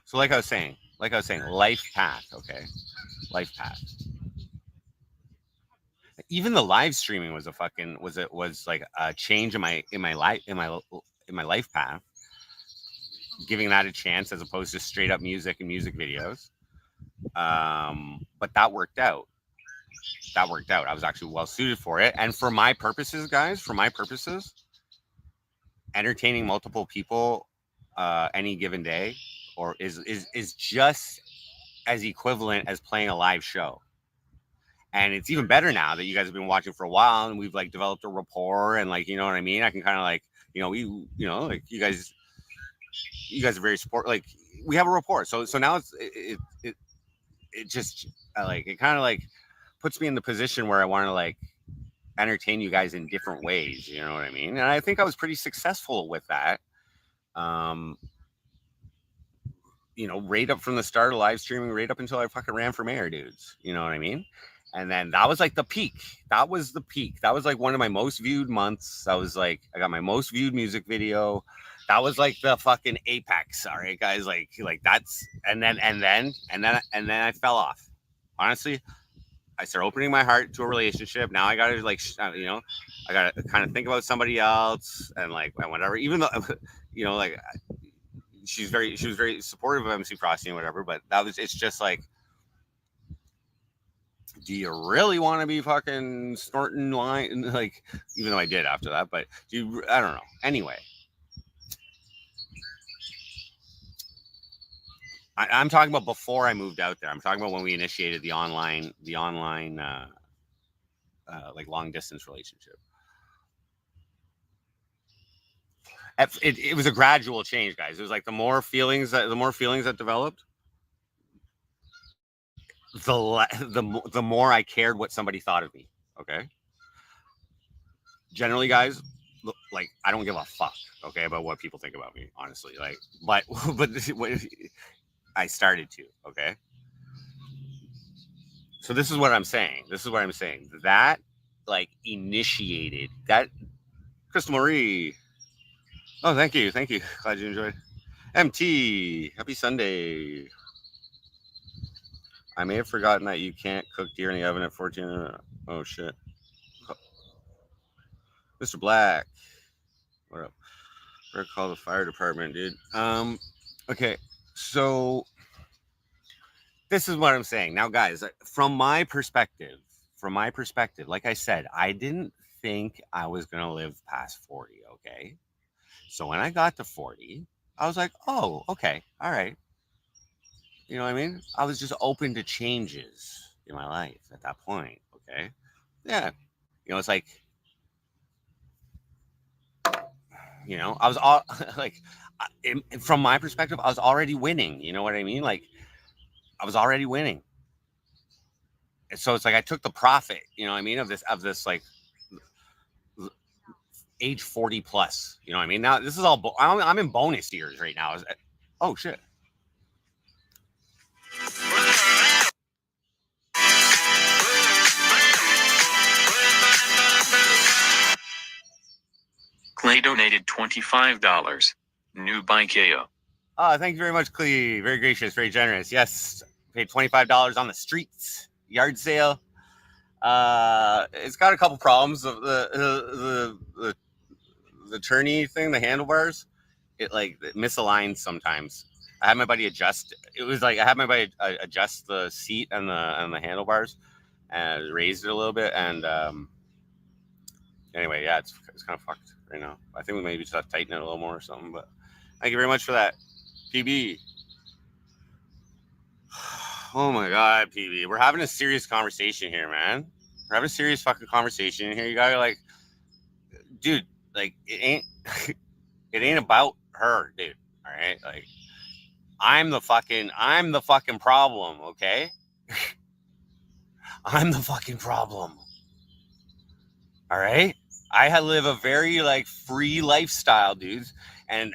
So like I was saying, life path, okay? Life path. Even the live streaming was was like a change in my life path. Giving that a chance as opposed to straight up music and music videos. But that worked out. I was actually well suited for it. And for my purposes, guys, entertaining multiple people any given day is just as equivalent as playing a live show. And it's even better now that you guys have been watching for a while and we've like developed a rapport and like, you know what I mean? I can kind of like, like you guys are very like we have a rapport. So now it just like, it kind of like puts me in the position where I want to like entertain you guys in different ways. You know what I mean? And I think I was pretty successful with that. Right up from the start of live streaming, right up until I fucking ran for mayor, dudes. You know what I mean? And then that was like the peak. That was like one of my most viewed months. I was like, I got my most viewed music video. That was like the fucking apex. All right, guys, like that's, and then I fell off. Honestly, I started opening my heart to a relationship. Now I got to like, I got to kind of think about somebody else and like, whatever, even though, like she was very supportive of MCfrosty and whatever, but it's just like, do you really want to be fucking snorting line? Like, even though I did after that, but I don't know. Anyway, I'm talking about before I moved out there. I'm talking about when we initiated the online like long distance relationship. It was a gradual change, guys. It was like the more feelings that developed, the more I cared what somebody thought of me. Okay. Generally, guys, like I don't give a fuck, okay, about what people think about me, honestly. Like, but I started to, okay. So this is what I'm saying. That like initiated that. Crystal Marie. Oh, thank you. Glad you enjoyed. MT, happy Sunday. I may have forgotten that you can't cook deer in the oven at 14. Oh shit. Mr. Black. What up? Better call the fire department, dude. Okay, so this is what I'm saying. Now, guys, from my perspective, like I said, I didn't think I was gonna live past 40, okay? So when I got to 40, I was like, oh, okay, all right. You know what I mean? I was just open to changes in my life at that point, okay? Yeah. You know, it's like, you know, I was all like, from my perspective, I was already winning. You know what I mean? Like, I was already winning. And so it's like I took the profit, you know what I mean, of this like age 40 plus. You know what I mean? Now this is all I'm in bonus years right now. Oh shit. Clay donated $25. New bike AO. Thank you very much, Clee. Very gracious, very generous. Yes, paid $25 on the streets yard sale. It's got a couple problems of the tourney thing, the handlebars. It misaligns sometimes. I had my buddy adjust. It was like I had my buddy adjust the seat and the handlebars and raised it a little bit. And anyway, yeah, it's kind of fucked right now. I think we maybe just have to tighten it a little more or something. But thank you very much for that, PB. Oh my God, PB, we're having a serious conversation here, man. We're having a serious fucking conversation here. You gotta like, dude, like it ain't about her, dude. All right, like I'm the fucking problem, okay? I'm the fucking problem. All right? I live a very like free lifestyle, dudes, and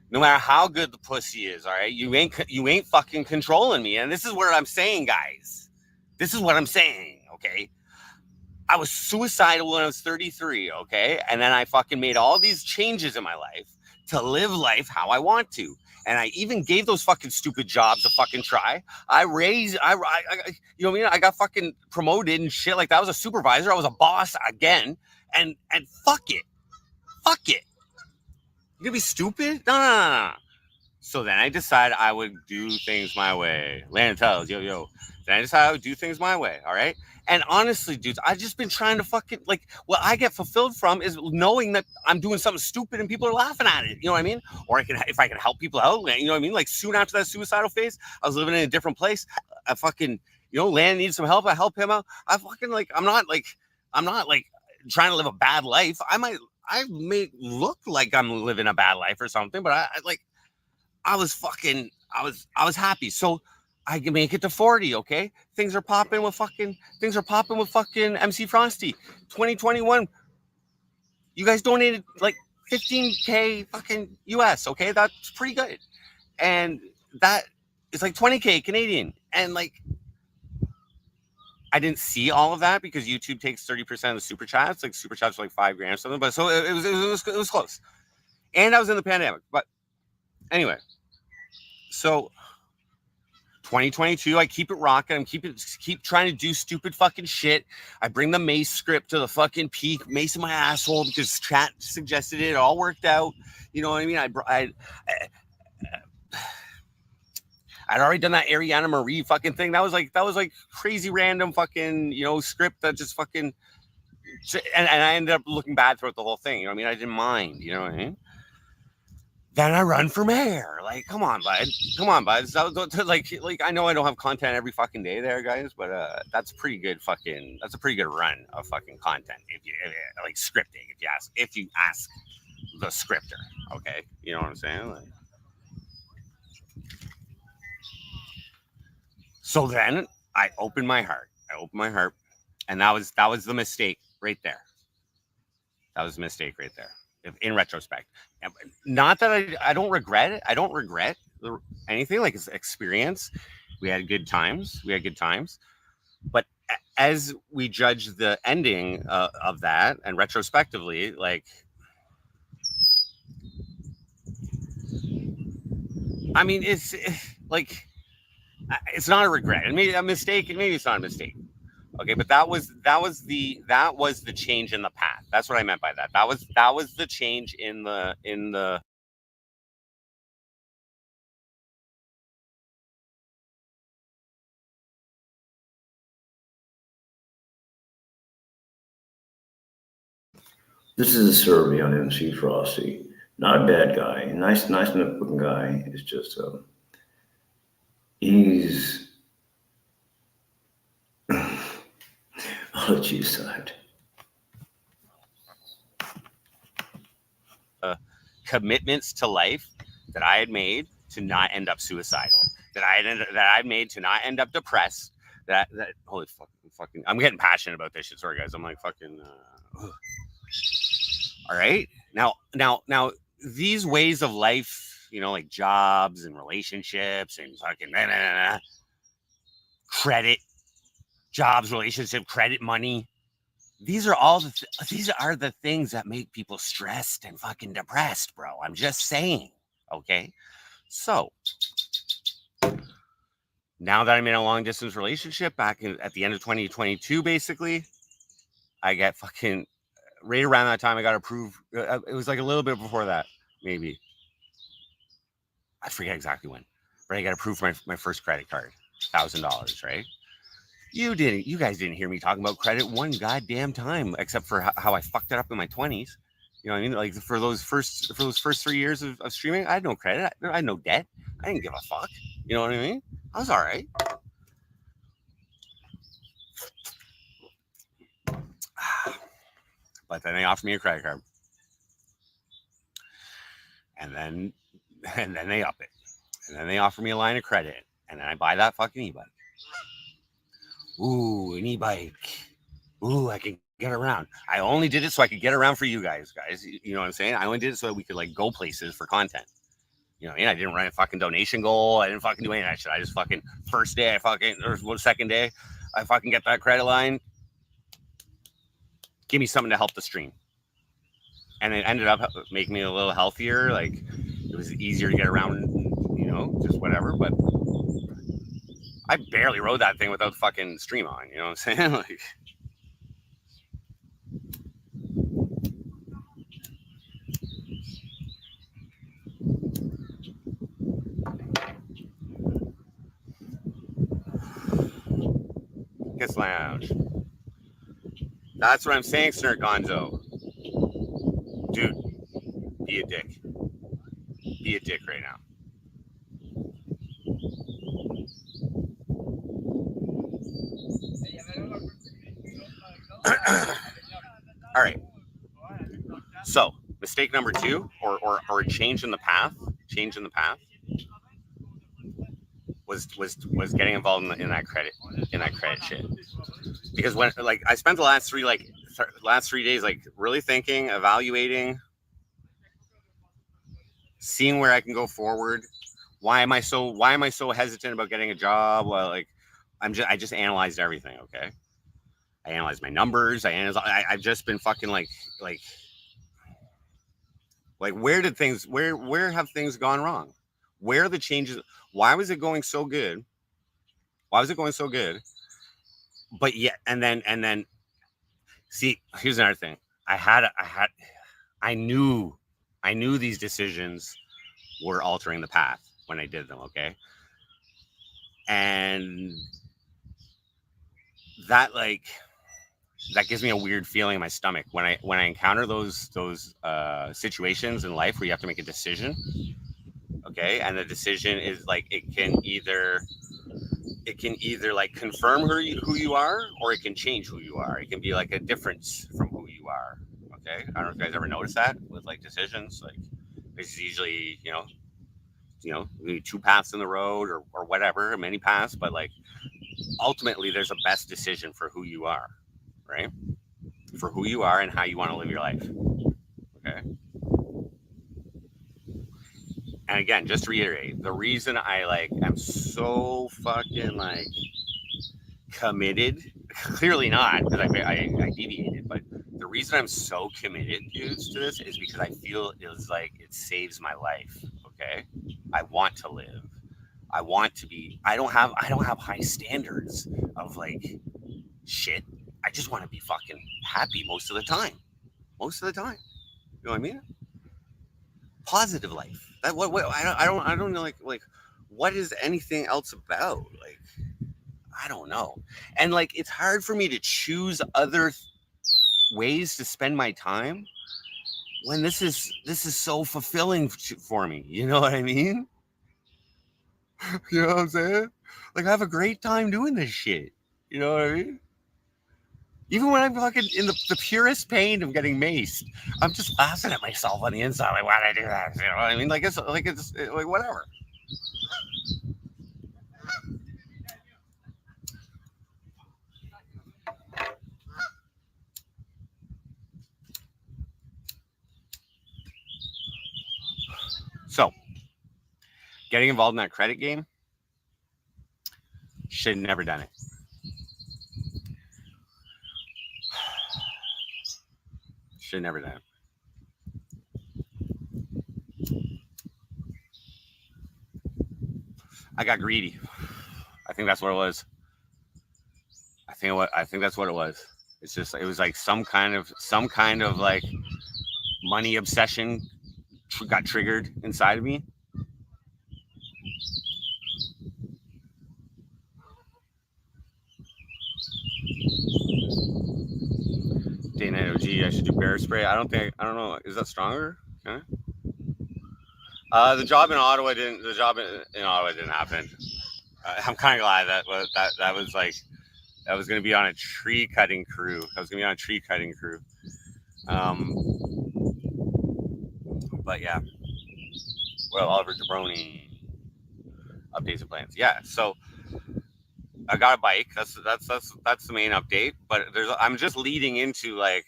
no matter how good the pussy is, all right, you ain't fucking controlling me. And this is what I'm saying, guys. This is what I'm saying, okay? I was suicidal when I was 33, okay? And then I fucking made all these changes in my life to live life how I want to. And I even gave those fucking stupid jobs a fucking try. I you know what I mean? I got fucking promoted and shit like that. I was a supervisor. I was a boss again. And fuck it. You gonna be stupid? No. So then I decided I would do things my way. Landon tells, yo. Then I decided I would do things my way, all right? And honestly, dudes, I've just been trying to fucking, like, what I get fulfilled from is knowing that I'm doing something stupid and people are laughing at it, you know what I mean? Or if I can help people out, you know what I mean? Like, soon after that suicidal phase, I was living in a different place. I fucking, you know, Landon needs some help. I help him out. I'm not trying to live a bad life. I may look like I'm living a bad life or something, but I was happy. So I can make it to 40, okay? Things are popping with fucking MCfrosty. 2021. You guys donated like $15K fucking US, okay? That's pretty good. And that is like 20K Canadian. And like I didn't see all of that because YouTube takes 30% of the super chats. Like super chats are like $5,000 or something. But so it was close. And I was in the pandemic. But anyway, so 2022, I keep it rocking. I'm keep trying to do stupid fucking shit. I bring the Mace script to the fucking peak, Mace in my asshole because chat suggested it. It all worked out. You know what I mean? I'd already done that Ariana Marie fucking thing. That was like crazy random fucking, you know, script that just fucking, and I ended up looking bad throughout the whole thing. You know what I mean? I didn't mind. You know what I mean? then I run for mayor. Like, come on, bud. Come on, bud. So, like, I know I don't have content every fucking day there, guys, but that's a pretty good run of fucking content. If you like scripting, if you ask the scripter, okay, you know what I'm saying? Like, so then I opened my heart, and that was the mistake right there. That was a mistake right there. In retrospect, not that I don't regret it. I don't regret anything. Like, it's experience. We had good times. But as we judge the ending of that, and retrospectively, like, I mean, it's not a regret. It may be a mistake. Maybe it's not a mistake. Okay, but that was the change in the path. That's what I meant by that. That was the change in the. This is a survey on MCfrosty. Not a bad guy. Nice looking guy. It's just he's. I'll let you decide. Commitments to life that I had made to not end up suicidal, that I made to not end up depressed. That holy fucking I'm getting passionate about this shit. Sorry, guys. I'm like fucking. All right, now these ways of life, you know, like jobs and relationships and fucking credit, jobs, relationship, credit, money. These are the things that make people stressed and fucking depressed, bro. I'm just saying. Okay. So now that I'm in a long distance relationship at the end of 2022, basically, I get fucking right around that time. I got approved. It was like a little bit before that, maybe. I forget exactly when, but I got approved for my first credit card, $1,000, right? You guys didn't hear me talking about credit one goddamn time, except for how I fucked it up in my 20s. You know what I mean? Like, for those first 3 years of streaming, I had no credit. I had no debt. I didn't give a fuck. You know what I mean? I was all right. But then they offered me a credit card. And then they up it. And then they offer me a line of credit. And then I buy that fucking e-bike. Ooh, an e-bike. Ooh, I can get around. I only did it so I could get around for you guys. You know what I'm saying? I only did it so that we could like go places for content. You know what I mean? I didn't run a fucking donation goal. I didn't fucking do any of that shit. I just fucking first day, second day, I fucking get that credit line. Give me something to help the stream. And it ended up making me a little healthier. Like, it was easier to get around, you know, just whatever. But I barely rode that thing without the fucking stream on. You know what I'm saying? Like, Kiss Lounge. That's what I'm saying, Snurk Gonzo. Dude, be a dick. Be a dick right now. All right. So, mistake number 2, or a change in the path. Was getting involved in that credit shit. Because when, like, I spent the last 3 days like really thinking, evaluating, seeing where I can go forward. Why am I so hesitant about getting a job? Well, like, I just analyzed everything. Okay, I analyzed my numbers. I've just been fucking like where have things gone wrong? Where are the changes? Why was it going so good? But yeah, and then see, here's another thing. I knew these decisions were altering the path when I did them. Okay. And that, like, that gives me a weird feeling in my stomach when I encounter those situations in life where you have to make a decision. Okay, and the decision is like it can either like confirm who you are, or it can change who you are. It can be like a difference from who you are. Okay, I don't know if you guys ever notice that with like decisions. Like there's usually maybe two paths in the road or whatever, many paths, but like ultimately there's a best decision for who you are, right? For who you are and how you want to live your life. Okay. And again, just to reiterate, the reason I like am so fucking like committed, clearly not because I deviated, but the reason I'm so committed, dudes, to this is because I feel it's like it saves my life. Okay. I want to live. I want to be. I don't have high standards of like shit. I just want to be fucking happy most of the time. Most of the time. You know what I mean? Positive life. That what I don't know like what is anything else about? Like I don't know. And like it's hard for me to choose other ways to spend my time when this is so fulfilling for me. You know what I mean? You know what I'm saying? Like I have a great time doing this shit. You know what I mean? Even when I'm fucking in the purest pain of getting maced, I'm just laughing at myself on the inside. Like, why did I do that? You know what I mean? Like it's like whatever. So, getting involved in that credit game, should have never done it. Should have never done it. I got greedy. I think that's what it was. I think that's what it was. It's just it was like some kind of like money obsession got triggered inside of me. Day night OG, I should do bear spray. I don't know. Is that stronger? Okay. The job in Ottawa didn't happen. I'm kind of glad that was like that was going to be on a tree cutting crew. But yeah. Well, Oliver Jabroni updates and plans. Yeah. So I got a bike. That's the main update. But I'm just leading into like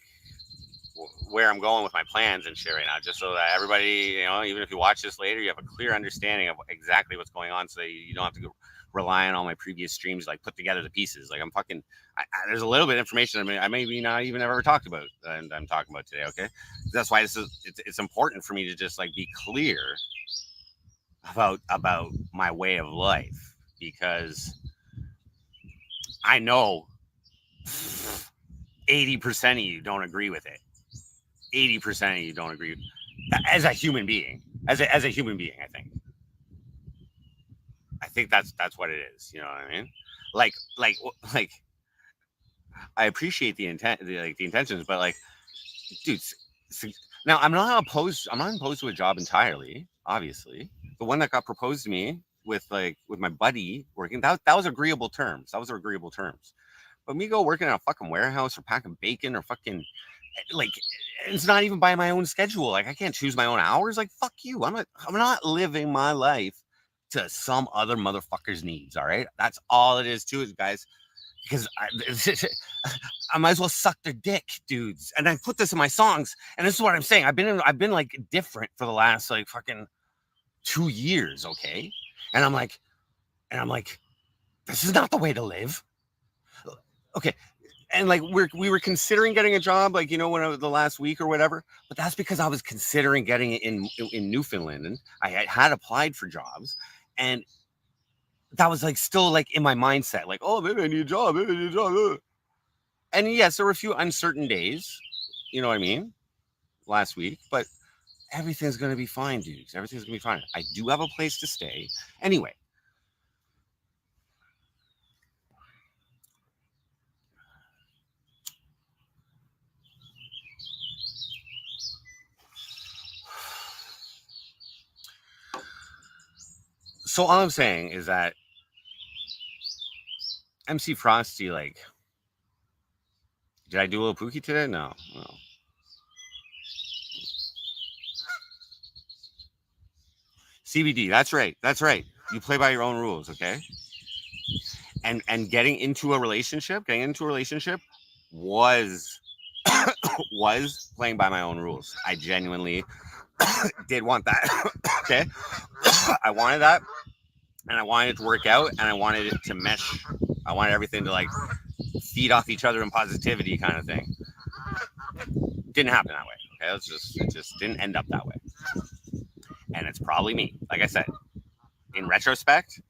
where I'm going with my plans and shit right now, just so that everybody, even if you watch this later, you have a clear understanding of exactly what's going on, so that you don't have to go rely on all my previous streams, like put together the pieces. Like I'm fucking, there's a little bit of information I maybe not even ever talked about, and I'm talking about today. Okay, that's why it's important for me to just like be clear about my way of life, because I know 80% of you don't agree with it. 80% of you don't agree as a human being. As a human being, I think that's what it is. You know what I mean? Like I appreciate the intent, the intentions, but like, dude. Now I'm not opposed to a job entirely. Obviously, the one that got proposed to me with my buddy working, that was agreeable terms. But me go working in a fucking warehouse or packing bacon or fucking like, it's not even by my own schedule. Like I can't choose my own hours. Like fuck you. I'm not living my life to some other motherfucker's needs. All right, that's all it is to it, guys. Because I might as well suck their dick, dudes. And I put this in my songs, and this is what I'm saying. I've been like different for the last like fucking 2 years, okay? And I'm like, this is not the way to live. Okay. And like we were considering getting a job, like when the last week or whatever, but that's because I was considering getting it in Newfoundland, and I had applied for jobs, and that was like still like in my mindset, like, oh, maybe I need a job, And yes, there were a few uncertain days, you know what I mean, last week, but everything's gonna be fine, dudes. Everything's gonna be fine. I do have a place to stay anyway. So all I'm saying is that MCfrosty, like, did I do a little pookie today? No. CBD. That's right. You play by your own rules, okay? And getting into a relationship was was playing by my own rules. I genuinely did want that. Okay. I wanted that, and I wanted it to work out, and I wanted it to mesh. I wanted everything to like feed off each other in positivity, kind of thing. Didn't happen that way. Okay, it just didn't end up that way, and it's probably me. Like I said, in retrospect,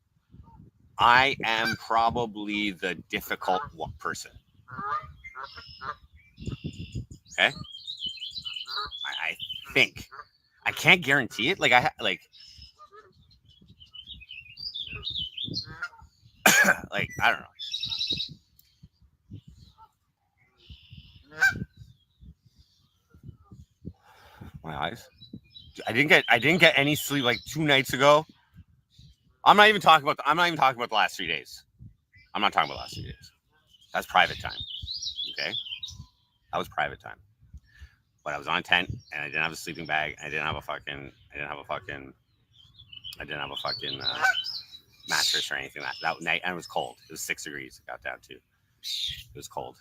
I am probably the difficult person. Okay, I think I can't guarantee it. Like like I don't know. My eyes. I didn't get any sleep like 2 nights ago. I'm not even talking about the last 3 days. I'm not talking about the last 3 days. That's private time. Okay, that was private time. But I was on a tent and I didn't have a sleeping bag. I didn't have a fucking mattress or anything that night, and it was cold. It was 6 degrees. It got down to. It was cold.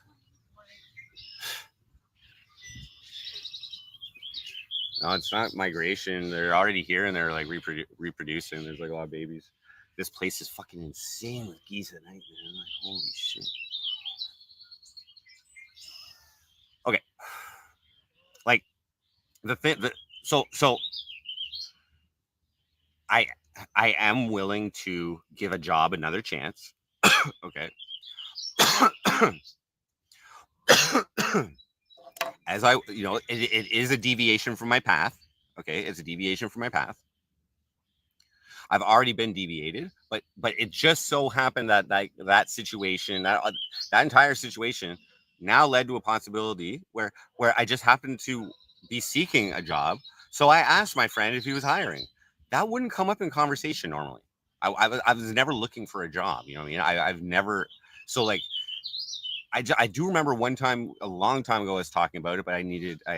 No, it's not migration. They're already here and they're like reproducing. There's like a lot of babies. This place is fucking insane with geese at night, man. Like, holy shit. Okay. Like so I am willing to give a job another chance. Okay. As it is a deviation from my path. Okay, it's a deviation from my path. I've already been deviated, but it just so happened that situation, that entire situation, now led to a possibility where I just happened to be seeking a job. So I asked my friend if he was hiring. That wouldn't come up in conversation normally. I was never looking for a job. You know what I mean? I've never. So like. I do remember one time a long time ago I was talking about it, but I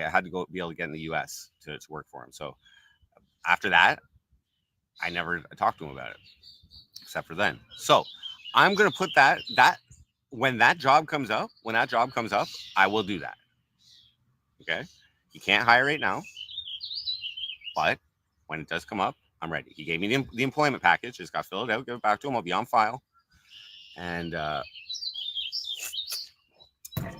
had to go be able to get in the US to work for him. So after that, I never talked to him about it except for then. So I'm going to put that when that job comes up, I will do that. Okay. You can't hire right now, but when it does come up, I'm ready. He gave me the employment package. Just got filled out, give it back to him. I'll be on file. And,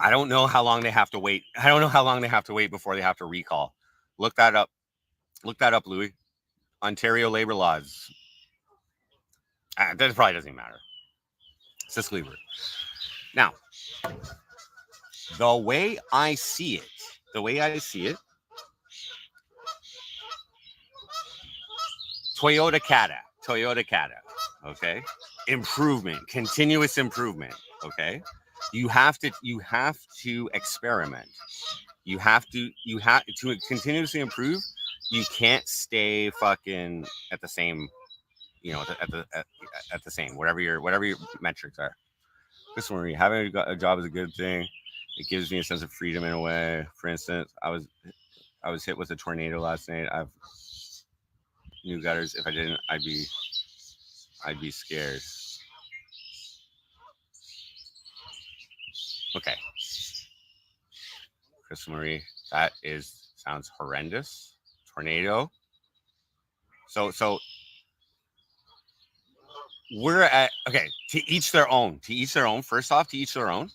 I don't know how long they have to wait. Before they have to recall. Look that up, Louis. Ontario labor laws. That probably doesn't even matter. Just leave it. Now, the way I see it, Toyota Cata. Okay, improvement, continuous improvement. Okay. You have to experiment. You have to continuously improve. You can't stay fucking at the same, at the same, whatever your metrics are. Listen, Marie, having a job is a good thing. It gives me a sense of freedom in a way. For instance, I was hit with a tornado last night. I've new gutters. If I didn't, I'd be scared. Okay. Chris Marie, that sounds horrendous. Tornado. So we're at, okay, to each their own. First off, to each their own.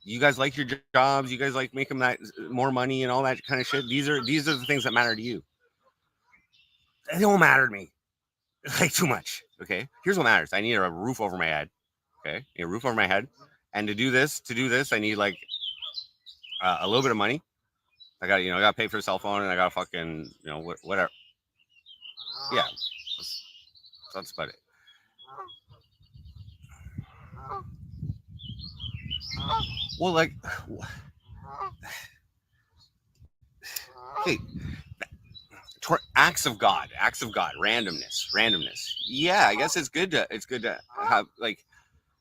You guys like your jobs, you guys like making that more money and all that kind of shit. These are the things that matter to you. They don't matter to me. Like too much. Okay. Here's what matters. I need a roof over my head. Okay. I need a roof over my head. And to do this, I need like a little bit of money. I got to pay for a cell phone, and I got to fucking, whatever. Yeah. That's about it. Well, like, hey, acts of God, randomness. Yeah, I guess it's good to have like,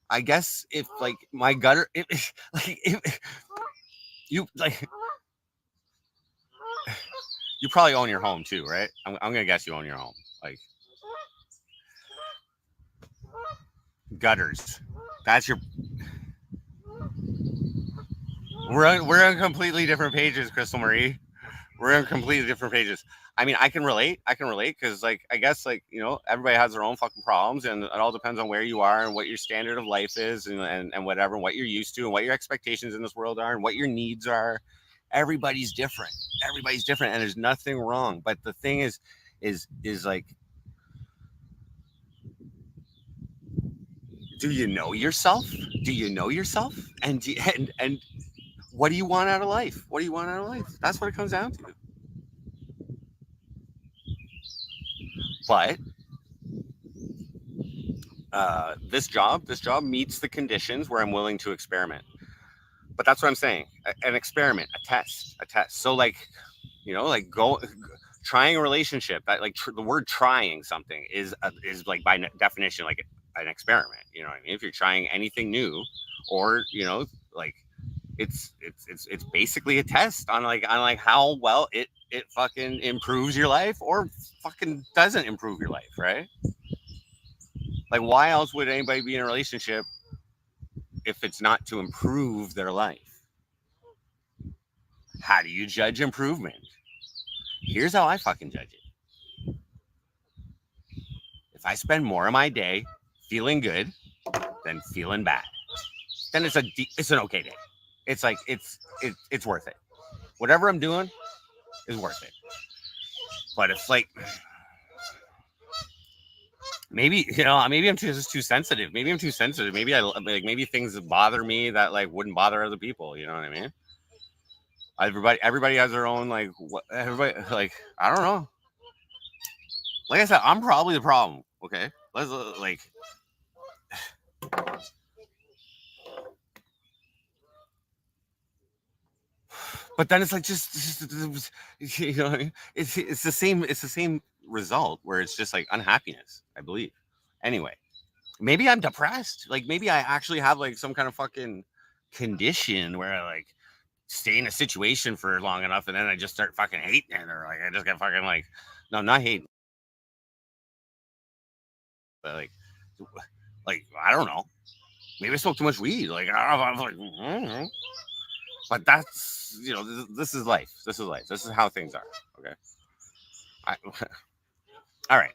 I guess if like my gutter, if you like, you probably own your home too, right? I'm gonna guess you own your home. Like gutters, that's your. We're on completely different pages, Crystal Marie. We're on completely different pages. I mean, I can relate because like I guess like everybody has their own fucking problems, and it all depends on where you are and what your standard of life is, and whatever, and what you're used to, and what your expectations in this world are, and what your needs are. Everybody's different, and there's nothing wrong. But the thing is like, do you know yourself? And and what do you want out of life? That's what it comes down to. But this job meets the conditions where I'm willing to experiment. But that's what I'm saying. An experiment, a test. So like, like trying a relationship. That like the word trying something is like by definition like an experiment. You know what I mean? If you're trying anything new, or like it's basically a test on how well it fucking improves your life or fucking doesn't improve your life, right? Like, why else would anybody be in a relationship if it's not to improve their life? How do you judge improvement? Here's how I fucking judge it. If I spend more of my day feeling good than feeling bad, then it's an okay day. It's like it's worth it. Whatever I'm doing is worth it. But it's like, maybe I'm just too sensitive. Maybe maybe things bother me that like wouldn't bother other people. You know what I mean? Everybody has their own like what everybody like. I don't know. Like I said, I'm probably the problem. Okay, let's like. But then it's like just it's the same result where it's just like unhappiness, I believe. Anyway, maybe I'm depressed. Like maybe I actually have like some kind of fucking condition where I like stay in a situation for long enough and then I just start fucking hating it, or like I just get fucking like, no, not hating, but like I don't know. Maybe I smoke too much weed. Like I don't know. But that's this is life. This is how things are. Okay. All right.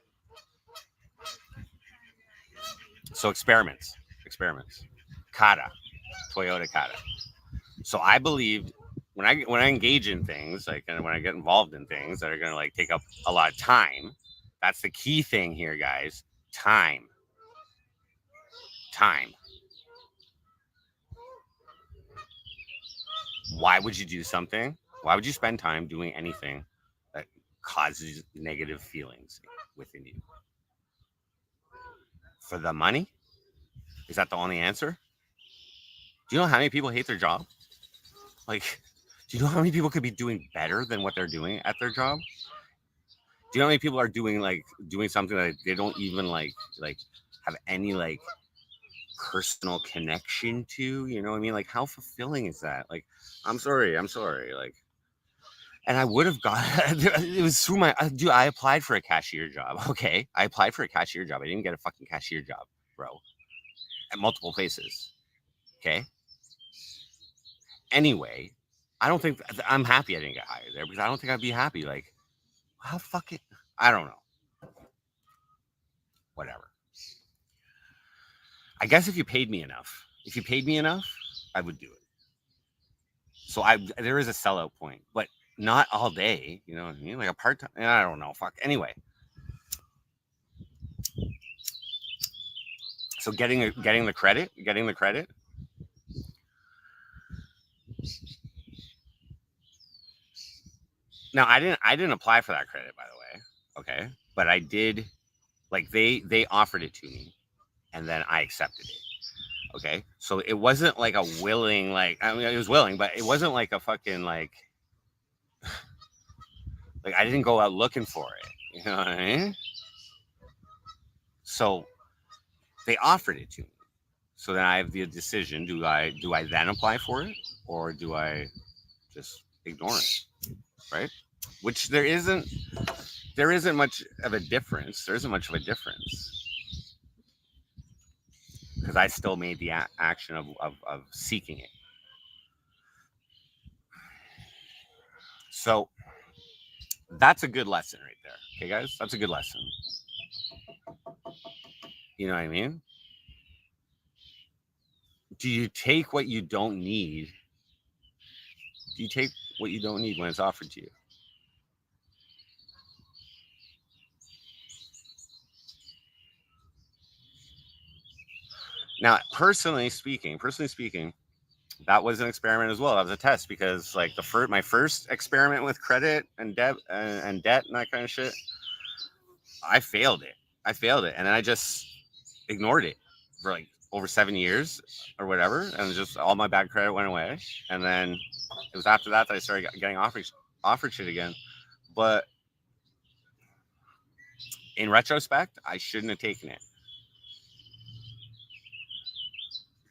So experiments. Kata, Toyota Kata. So I believed when I engage in things like, and when I get involved in things that are gonna like take up a lot of time, that's the key thing here, guys. Time. Why would you do something? Why would you spend time doing anything that causes negative feelings within you? For the money? Is that the only answer? Do you know how many people hate their job? Like, do you know how many people could be doing better than what they're doing at their job? Do you know how many people are doing something that they don't even like have any like personal connection to? You know what I mean? Like, how fulfilling is that? Like, I'm sorry. Like, and I would have got it was through my dude. I applied for a cashier job. Okay, I applied for a cashier job. I didn't get a fucking cashier job, bro. At multiple places. Okay. Anyway, I don't think I'm happy I didn't get hired there because I don't think I'd be happy. Like, how fucking, I don't know. Whatever. I guess if you paid me enough, I would do it. So there is a sellout point, but not all day. You know what I mean? Like a part-time, I don't know. Fuck. Anyway. So getting the credit. Now I didn't apply for that credit, by the way. Okay, but I did. Like they offered it to me, and then I accepted it. Okay, so it wasn't like a willing, like, I mean, it was willing, but it wasn't like a fucking like Like I didn't go out looking for it. You know what I mean? So they offered it to me. So then I have the decision: do I then apply for it, or do I just ignore it? Right? Which there isn't much of a difference. There isn't much of a difference because I still made the action of seeking it. So that's a good lesson right there. Okay, guys, that's a good lesson. You know what I mean? Do you take what you don't need? Do you take what you don't need when it's offered to you? Now, personally speaking, that was an experiment as well. That was a test because, like, my first experiment with credit and debt and debt and that kind of shit, I failed it, and then I just ignored it for like over 7 years or whatever, and just all my bad credit went away. And then it was after that I started getting offered shit again. But in retrospect, I shouldn't have taken it.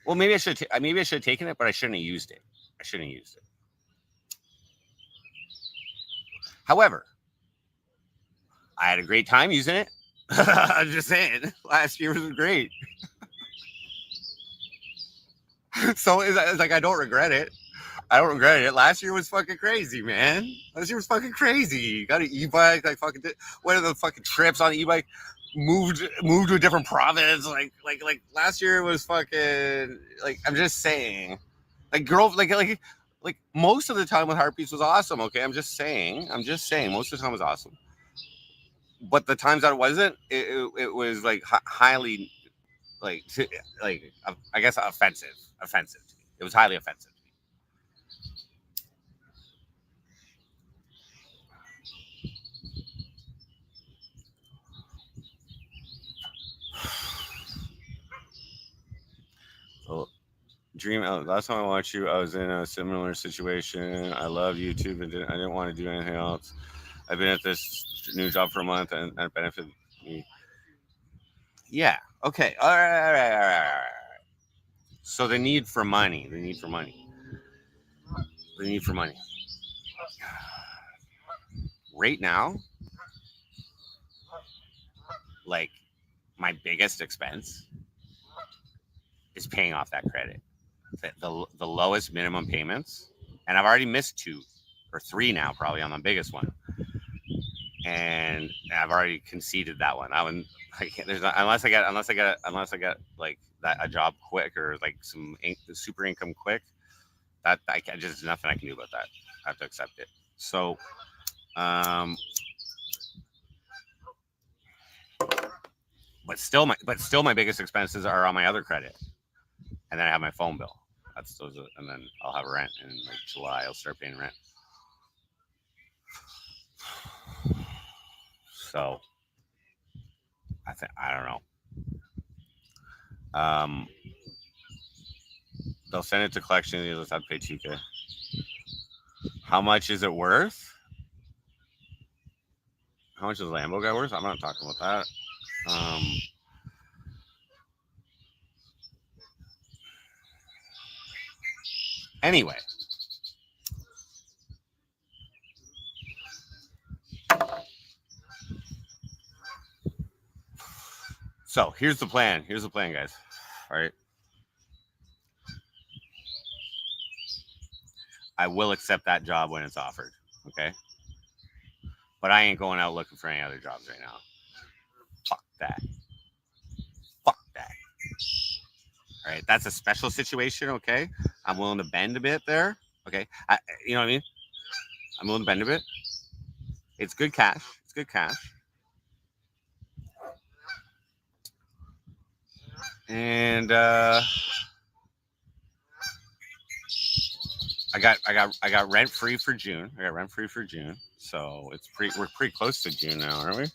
Well, maybe I should have taken it, but I shouldn't have used it. However, I had a great time using it. I'm just saying, last year was great. So it's like I don't regret it. Last year was fucking crazy, man. Got an e-bike, like fucking one of the fucking trips on the e-bike. Moved to a different province. Like last year was fucking, like, I'm just saying, like like most of the time with Heartbeats was awesome. Okay, I'm just saying most of the time was awesome. But the times that it wasn't, it was like highly, like I guess offensive to me. It was highly offensive to me. Oh, Dream. Last time I watched you, I was in a similar situation. I love YouTube and I didn't want to do anything else. I've been at this new job for a month and it benefited me. Yeah. Okay. All right. So the need for money. Right now, like, my biggest expense is paying off that credit. The lowest minimum payments, and I've already missed 2 or 3 now, probably on the biggest one, and I've already conceded that one. Unless I get like that a job quick or like some super income quick. That there's nothing I can do about that. I have to accept it. So, but still my biggest expenses are on my other credit, and then I have my phone bill. That's those, and then I'll have rent in like July. I'll start paying rent. So I don't know. They'll send it to collection. You'll just have to pay TK. How much is it worth? How much is the Lambo guy worth? I'm not talking about that. Anyway. So here's the plan. Guys. All right. I will accept that job when it's offered. Okay. But I ain't going out looking for any other jobs right now. Fuck that. All right. That's a special situation. Okay. I'm willing to bend a bit there. Okay. You know what I mean? I'm willing to bend a bit. It's good cash. And I got rent free for June. So we're pretty close to June now, aren't we?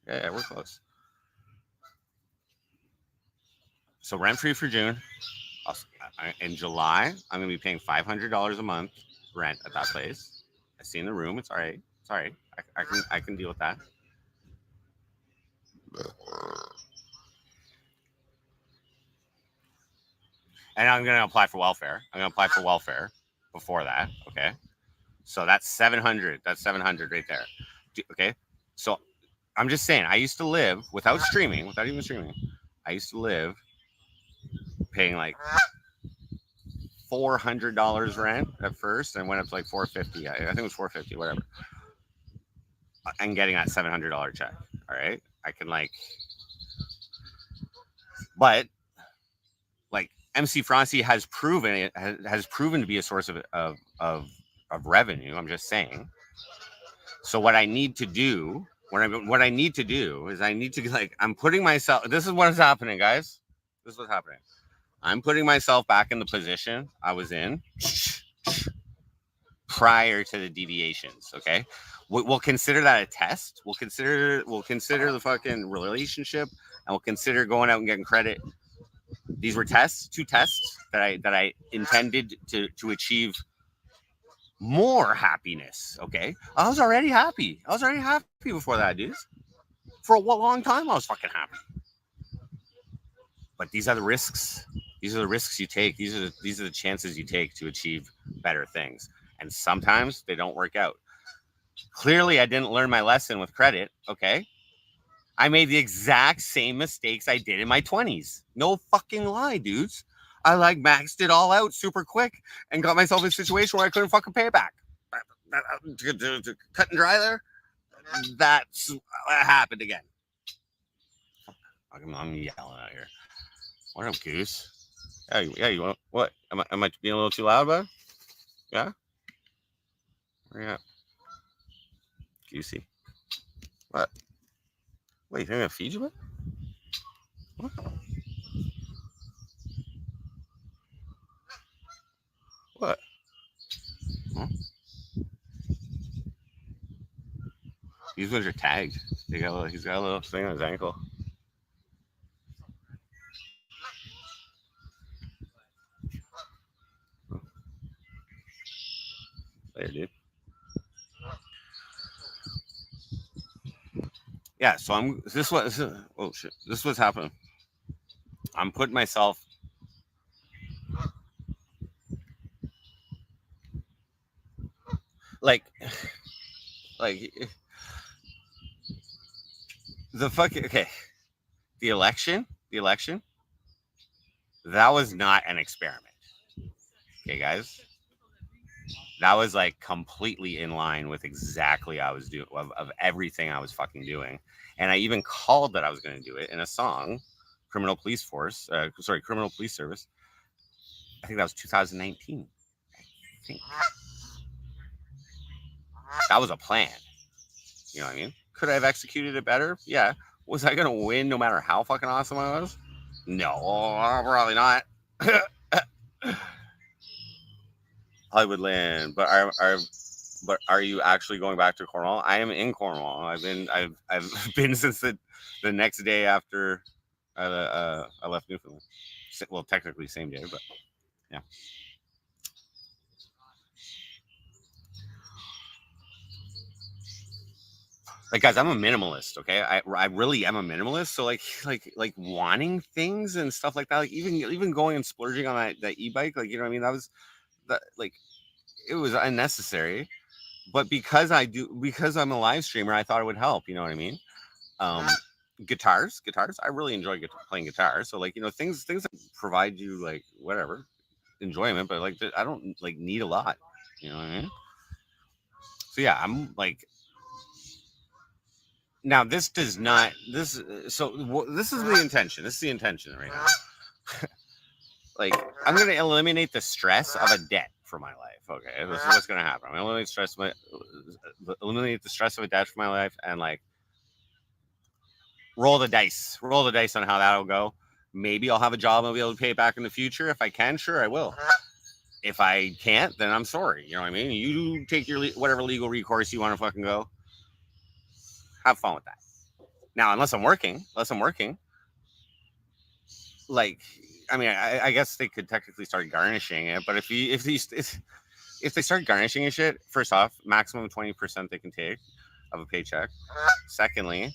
Yeah, we're close. So rent free for June. In July, I'm gonna be paying $500 a month rent at that place. I seen the room. It's all right. It's all right. I can deal with that. And I'm gonna apply for welfare. I'm gonna apply for welfare before that. Okay. So that's 700. That's 700 right there. Okay. So I'm just saying, I used to live without streaming, without even streaming. I used to live paying like $400 rent at first, and went up to like $450. I think it was $450, whatever. And getting that $700 check. All right. I can like, but like MCfrosty has proven it has proven to be a source of revenue. I'm just saying. So what I need to do, what I need to do is I need to like, I'm putting myself. This is what is happening, guys. This is what's happening. I'm putting myself back in the position I was in prior to the deviations. Okay, we'll consider that a test. We'll consider the fucking relationship, and we'll consider going out and getting credit. These were tests, 2 tests that I intended to achieve more happiness. Okay, I was already happy. I was already happy before that, dudes. For a long time, I was fucking happy. But these are the risks. These are the risks you take. These are the chances you take to achieve better things. And sometimes they don't work out. Clearly, I didn't learn my lesson with credit. Okay, I made the exact same mistakes I did in my 20s. No fucking lie, dudes. I like maxed it all out super quick and got myself in a situation where I couldn't fucking pay it back. Cut and dry there. That's what happened again. I'm yelling out here. What up, Goose? Yeah, you want what? Am I being a little too loud, bud? Yeah? Where you at? Goosey. What? Wait, you're gonna feed you, bud? What? What? Huh? These ones are tagged. He's got a little thing on his ankle. There, dude. Yeah, so oh shit. This is what's happening. I'm putting myself like the fucking okay. The election, that was not an experiment. Okay, guys. That was like completely in line with exactly I was doing of everything I was fucking doing. And I even called that I was going to do it in a song, Criminal Police Service. I think that was 2019. I think that was a plan. You know what I mean? Could I have executed it better? Yeah. Was I going to win no matter how fucking awesome I was? No, probably not. Hollywoodland, but are you actually going back to Cornwall? I am in Cornwall. I've been since the next day after I left Newfoundland. Well, technically same day, but yeah. Like, guys, I'm a minimalist. Okay, I really am a minimalist. So like wanting things and stuff like that. Like even going and splurging on that e-bike. Like, you know what I mean? That was that like it was unnecessary. But because I'm a live streamer, I thought it would help. You know what I mean? Guitars. I really enjoy playing guitar. So like, you know, things that provide you like whatever enjoyment, but like I don't like need a lot. You know what I mean? So yeah, I'm like. Now this does not this is the intention. This is the intention right now. Like, I'm gonna eliminate the stress of a debt for my life. Okay, this is what's gonna happen. I'm gonna eliminate the stress of a debt for my life, and like roll the dice on how that'll go. Maybe I'll have a job and I'll be able to pay it back in the future. If I can, sure, I will. If I can't, then I'm sorry. You know what I mean? You take your whatever legal recourse you want to fucking go. Have fun with that. Now, unless I'm working, like I mean, I guess they could technically start garnishing it, but if they start garnishing a shit, first off, maximum 20% they can take of a paycheck. Secondly,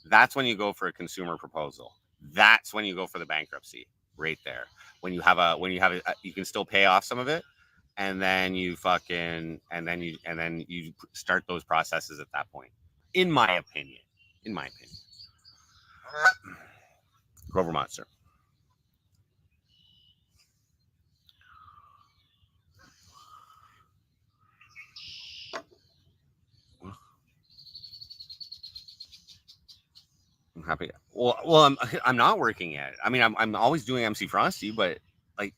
that's when you go for a consumer proposal. That's when you go for the bankruptcy, right there. When you have you can still pay off some of it, and then you start those processes at that point. In my opinion. Grover Monster. I'm happy. Well, I'm not working yet. I mean, I'm always doing MCfrosty, but like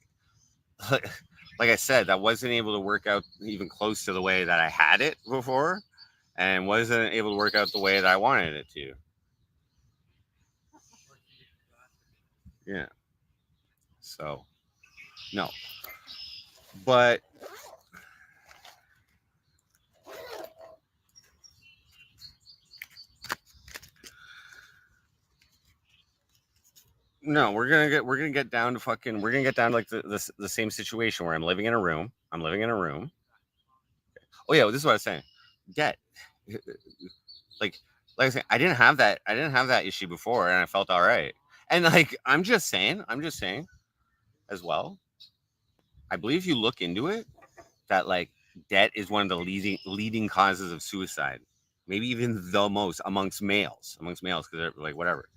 like I said, that wasn't able to work out even close to the way that I had it before, and wasn't able to work out the way that I wanted it to. Yeah. So, no. But no, we're gonna get down to like the same situation where I'm living in a room. Oh yeah, this is what I was saying. Debt. Like I said, I didn't have that issue before, and I felt all right. And like I'm just saying as well. I believe if you look into it, that like debt is one of the leading causes of suicide. Maybe even the most amongst males, because they're like whatever.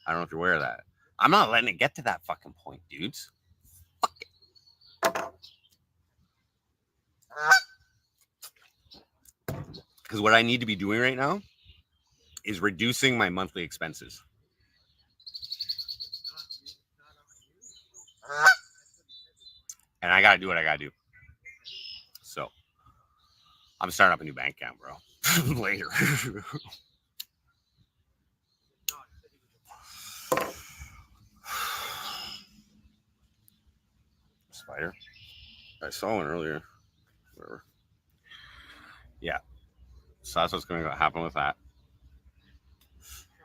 I don't know if you're aware of that. I'm not letting it get to that fucking point, dudes. Because what I need to be doing right now is reducing my monthly expenses. And I gotta do what I gotta do. So I'm starting up a new bank account, bro. Later. Spider. I saw one earlier. Whatever. Yeah. So that's what's gonna happen with that.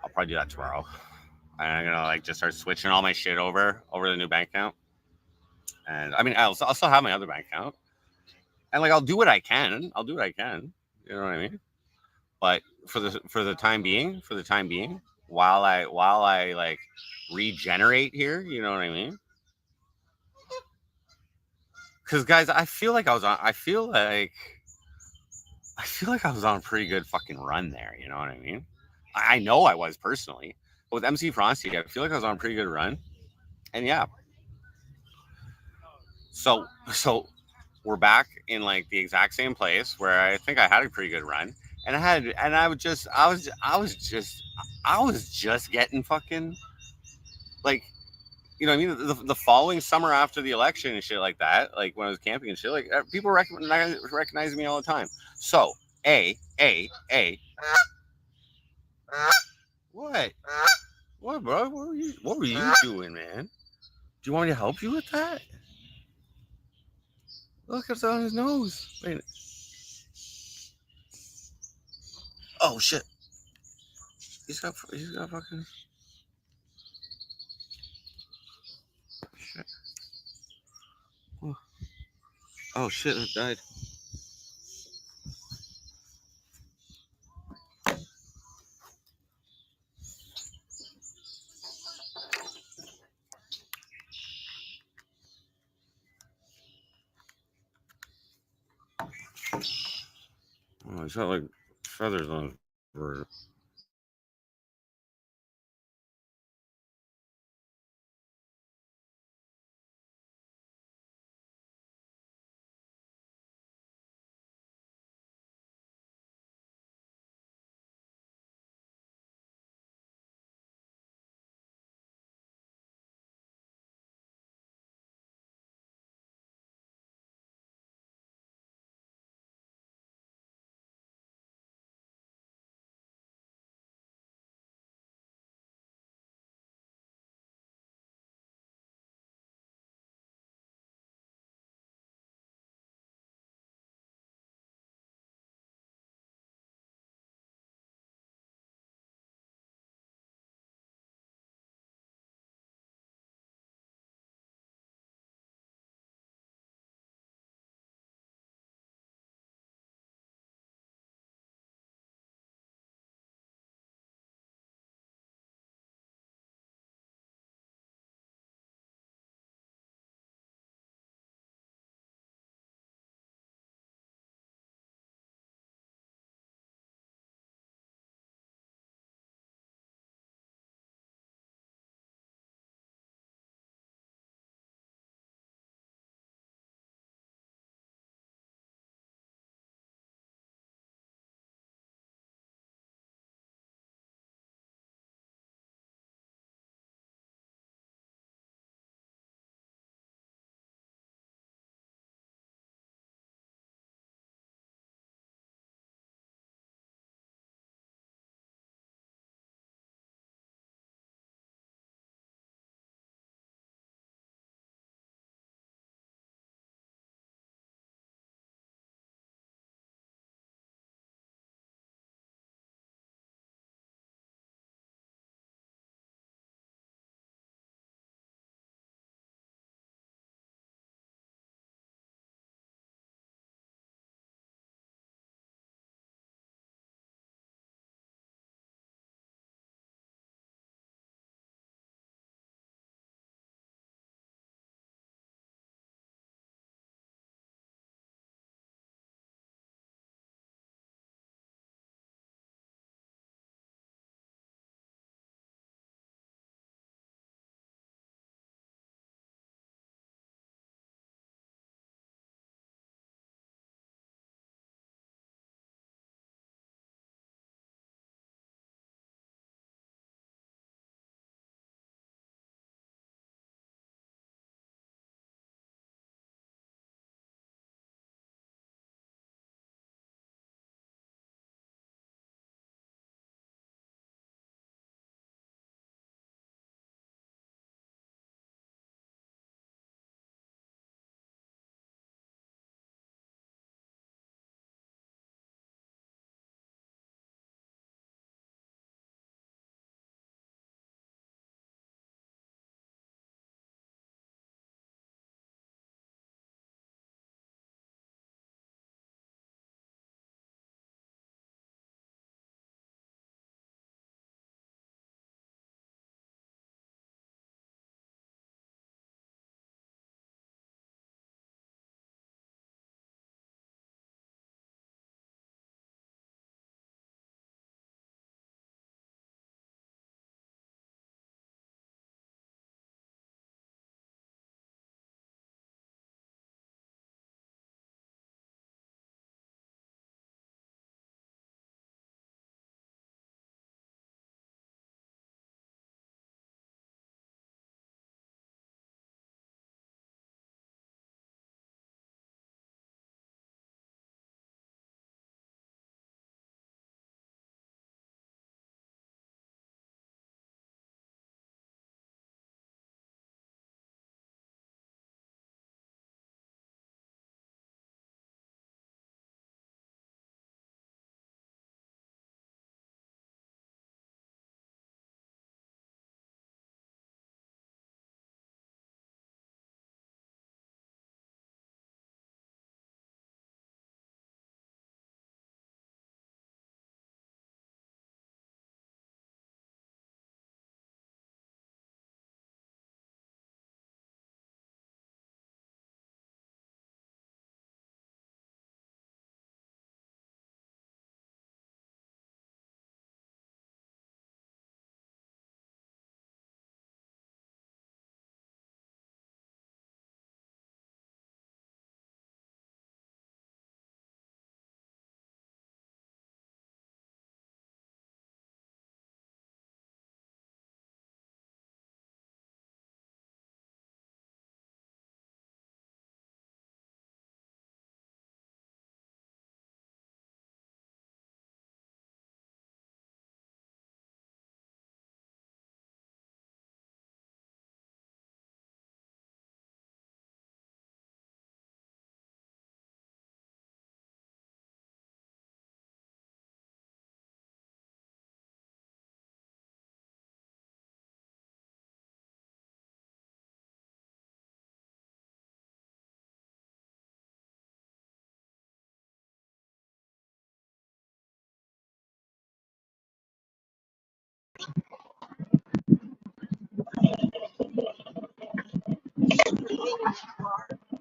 I'll probably do that tomorrow. And I'm gonna like just start switching all my shit over the new bank account. And I mean, I'll still have my other bank account. And like I'll do what I can. You know what I mean? But for the time being, while I like regenerate here, you know what I mean? Because guys, I feel like I was on a pretty good fucking run there. You know what I mean? I know I was personally, but with MCfrosty, I feel like I was on a pretty good run. And yeah, so we're back in like the exact same place where I think I had a pretty good run, and I was just getting fucking like, you know what I mean? The following summer after the election and shit like that, like when I was camping and shit, like people recognizing me all the time. So, what? What, bro? What were you doing, man? Do you want me to help you with that? Look, it's on his nose. Wait. Oh shit. He's got fucking shit. Oh shit, it died. Oh, he's got like feathers on his bird.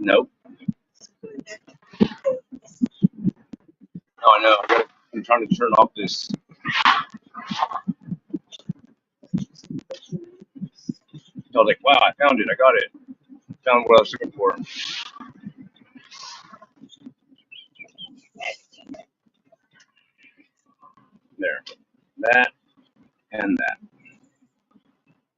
Nope. Oh, I know. I'm trying to turn off this. I was like, wow, I found it. I got it. Found what I was looking for. There. That and that.